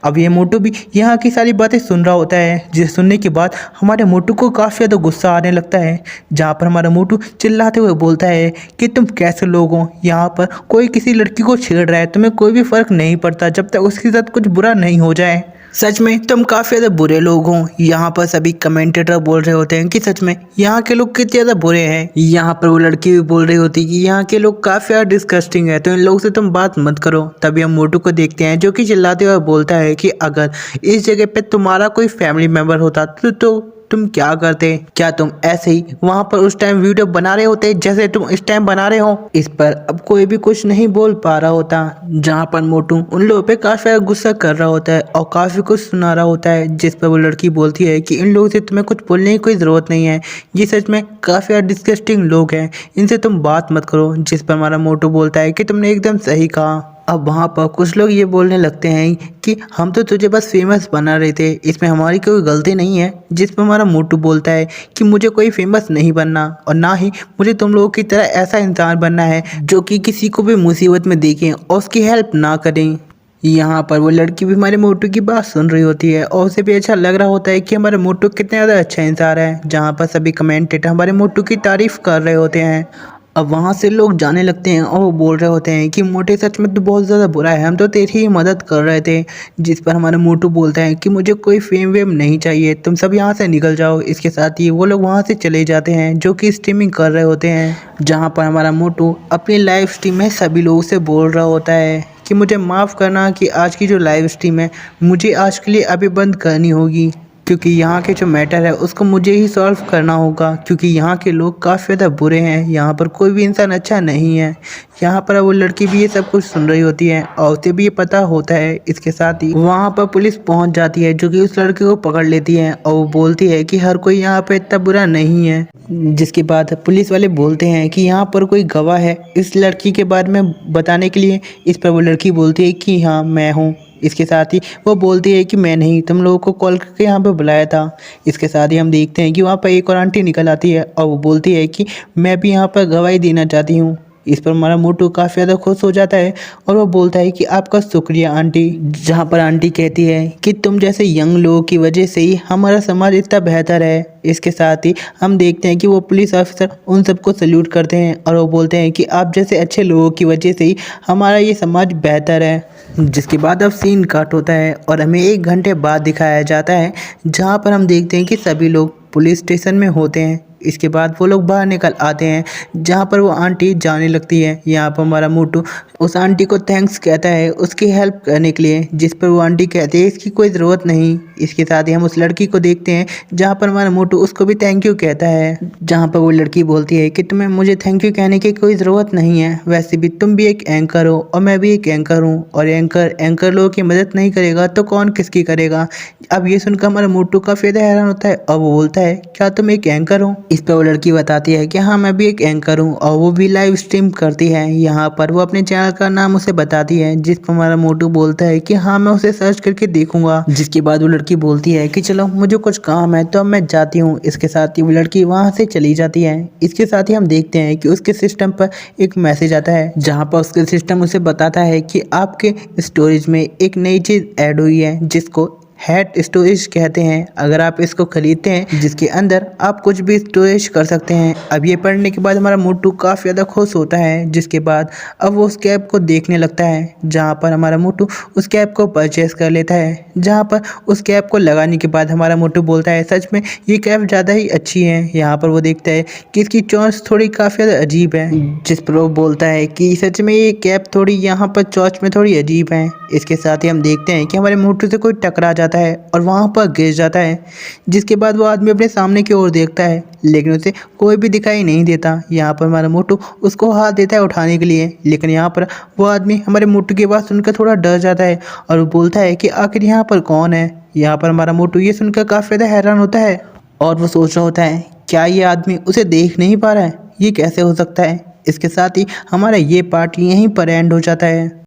अब ये मोटू भी यहाँ की सारी बातें सुन रहा होता है, जिसे सुनने के बाद हमारे मोटू को काफ़ी ज़्यादा गुस्सा आने लगता है। जहाँ पर हमारा मोटू चिल्लाते हुए बोलता है कि तुम कैसे लोग हो, यहाँ पर कोई किसी लड़की को छेड़ रहा है, तुम्हें कोई भी फ़र्क नहीं पड़ता जब तक उसके साथ कुछ बुरा नहीं हो जाए। सच में तुम काफ़ी ज़्यादा बुरे लोग हो। यहाँ पर सभी कमेंटेटर बोल रहे होते हैं कि सच में यहाँ के लोग कितने ज़्यादा बुरे हैं। यहाँ पर वो लड़की भी बोल रही होती है कि यहाँ के लोग काफ़ी ज़्यादा डिस्गस्टिंग है, तो इन लोगों से तुम बात मत करो। तभी हम मोटू को देखते हैं जो कि चिल्लाते हुए बोलता है कि अगर इस जगह पे तुम्हारा कोई फैमिली मेम्बर होता तो तुम क्या करते, क्या तुम ऐसे ही वहाँ पर उस टाइम वीडियो बना रहे होते जैसे तुम इस टाइम बना रहे हो। इस पर अब कोई भी कुछ नहीं बोल पा रहा होता। जहाँ पर मोटू उन लोगों पे काफ़ी गुस्सा कर रहा होता है और काफ़ी कुछ सुना रहा होता है, जिस पर वो लड़की बोलती है कि इन लोगों से तुम्हें कुछ बोलने की कोई ज़रूरत नहीं है, ये सच में काफ़ी डिस्गस्टिंग लोग हैं, इनसे तुम बात मत करो। जिस पर हमारा मोटू बोलता है कि तुमने एकदम सही कहा। अब वहाँ पर कुछ लोग ये बोलने लगते हैं कि हम तो तुझे बस फेमस बना रहे थे, इसमें हमारी कोई गलती नहीं है। जिस पर हमारा मोटू बोलता है कि मुझे कोई फेमस नहीं बनना और ना ही मुझे तुम लोगों की तरह ऐसा इंसान बनना है जो कि किसी को भी मुसीबत में देखें और उसकी हेल्प ना करें। यहाँ पर वो लड़की भी हमारे मोटू की बात सुन रही होती है और उसे भी अच्छा लग रहा होता है कि हमारा मोटू कितना ज़्यादा अच्छा इंसान है। जहाँ पर सभी कमेंटेटर हमारे मोटू की तारीफ़ कर रहे होते हैं। अब वहाँ से लोग जाने लगते हैं और वो बोल रहे होते हैं कि मोटे सच में तो बहुत ज़्यादा बुरा है, हम तो तेरी ही मदद कर रहे थे। जिस पर हमारा मोटू बोलता है कि मुझे कोई फेम वेम नहीं चाहिए, तुम सब यहाँ से निकल जाओ। इसके साथ ही वो लोग वहाँ से चले जाते हैं जो कि स्ट्रीमिंग कर रहे होते हैं। जहाँ पर हमारा मोटू अपनी लाइव स्ट्रीम में सभी लोगों से बोल रहा होता है कि मुझे माफ़ करना कि आज की जो लाइव स्ट्रीम है मुझे आज के लिए अभी बंद करनी होगी, क्योंकि यहाँ के जो मैटर है उसको मुझे ही सॉल्व करना होगा, क्योंकि यहाँ के लोग काफ़ी ज़्यादा बुरे हैं। यहाँ पर कोई भी इंसान अच्छा नहीं है। यहाँ पर वो लड़की भी ये सब कुछ सुन रही होती है और उसे भी ये पता होता है। इसके साथ ही वहाँ पर पुलिस पहुँच जाती है जो कि उस लड़के को पकड़ लेती है और वो बोलती है कि हर कोई यहाँ पर इतना बुरा नहीं है। जिसके बाद पुलिस वाले बोलते हैं कि यहाँ पर कोई गवाह है इस लड़की के बारे में बताने के लिए। इस पर वो लड़की बोलती है कि हाँ मैं हूँ। इसके साथ ही वो बोलती है कि मैं नहीं, तुम लोगों को कॉल करके यहाँ पे बुलाया था। इसके साथ ही हम देखते हैं कि वहाँ पर एक और आंटी निकल आती है और वो बोलती है कि मैं भी यहाँ पर गवाही देना चाहती हूँ। इस पर हमारा मोटू काफ़ी ज़्यादा खुश हो जाता है और वो बोलता है कि आपका शुक्रिया आंटी। जहाँ पर आंटी कहती है कि तुम जैसे यंग लोगों की वजह से ही हमारा समाज इतना बेहतर है। इसके साथ ही हम देखते हैं कि वो पुलिस ऑफिसर उन सबको सल्यूट करते हैं और वो बोलते हैं कि आप जैसे अच्छे लोगों की वजह से ही हमारा ये समाज बेहतर है। जिसके बाद अब सीन कट होता है और हमें 1 घंटे बाद दिखाया जाता है, जहाँ पर हम देखते हैं कि सभी लोग पुलिस स्टेशन में होते हैं। इसके बाद वो लोग बाहर निकल आते हैं, जहाँ पर वो आंटी जाने लगती है। यहाँ पर हमारा मोटू उस आंटी को थैंक्स कहता है उसकी हेल्प करने के लिए, जिस पर वो आंटी कहती है इसकी कोई ज़रूरत नहीं। इसके साथ ही हम उस लड़की को देखते हैं, जहाँ पर हमारा मोटू उसको भी थैंक यू कहता है। जहाँ पर वो लड़की बोलती है कि तुम्हें मुझे थैंक यू कहने की कोई ज़रूरत नहीं है, वैसे भी तुम भी एक एंकर हो और मैं भी एक एंकर हूँ, और एंकर लोगों की मदद नहीं करेगा तो कौन किसकी करेगा। अब ये सुनकर हमारा मोटू काफ़ी ज़्यादा हैरान होता है और वो बोलता है क्या तुम एक एंकर हो। इस पर वो लड़की बताती है कि हाँ मैं भी एक एंकर हूँ और वो भी लाइव स्ट्रीम करती है। यहाँ पर वो अपने चैनल का नाम उसे बताती है, जिस पर हमारा मोटू बोलता है कि हाँ मैं उसे सर्च करके देखूंगा। जिसके बाद वो लड़की बोलती है कि चलो मुझे कुछ काम है तो अब मैं जाती हूँ। इसके साथ ही वो लड़की वहाँ से चली जाती है। इसके साथ ही हम देखते हैं कि उसके सिस्टम पर एक मैसेज आता है, जहाँ पर उसके सिस्टम उसे बताता है कि आपके स्टोरेज में एक नई चीज़ ऐड हुई है जिसको हैट स्टोरेज कहते हैं। अगर आप इसको खरीदते हैं जिसके अंदर आप कुछ भी स्टोरेज कर सकते हैं। अब ये पढ़ने के बाद हमारा मोटू काफ़ी ज़्यादा खुश होता है। जिसके बाद अब वो उस कैप को देखने लगता है, जहाँ पर हमारा मोटू उस कैप को परचेस कर लेता है। जहाँ पर उस कैप को लगाने के बाद हमारा मोटू बोलता है सच में ये कैप ज़्यादा ही अच्छी है। यहाँ पर वो देखता है कि इसकी चोंच थोड़ी काफ़ी ज़्यादा अजीब है, जिस पर वो बोलता है कि सच में ये कैप थोड़ी यहाँ पर चोंच में थोड़ी अजीब है। इसके साथ ही हम देखते हैं कि हमारे मोटू से कोई टकरा जाता है और वहाँ पर गिर जाता है। जिसके बाद वो आदमी अपने सामने की ओर देखता है, लेकिन उसे कोई भी दिखाई नहीं देता। यहाँ पर हमारा मोटू उसको हाथ देता है उठाने के लिए, लेकिन यहाँ पर वो आदमी हमारे मोटू की बात सुनकर थोड़ा डर जाता है और वो बोलता है कि आखिर यहाँ पर कौन है। यहाँ पर हमारा मोटू ये सुनकर काफ़ी ज़्यादा हैरान होता है और वो सोच रहा होता है क्या ये आदमी उसे देख नहीं पा रहा है, ये कैसे हो सकता है। इसके साथ ही हमारा ये पार्ट यहीं पर एंड हो जाता है।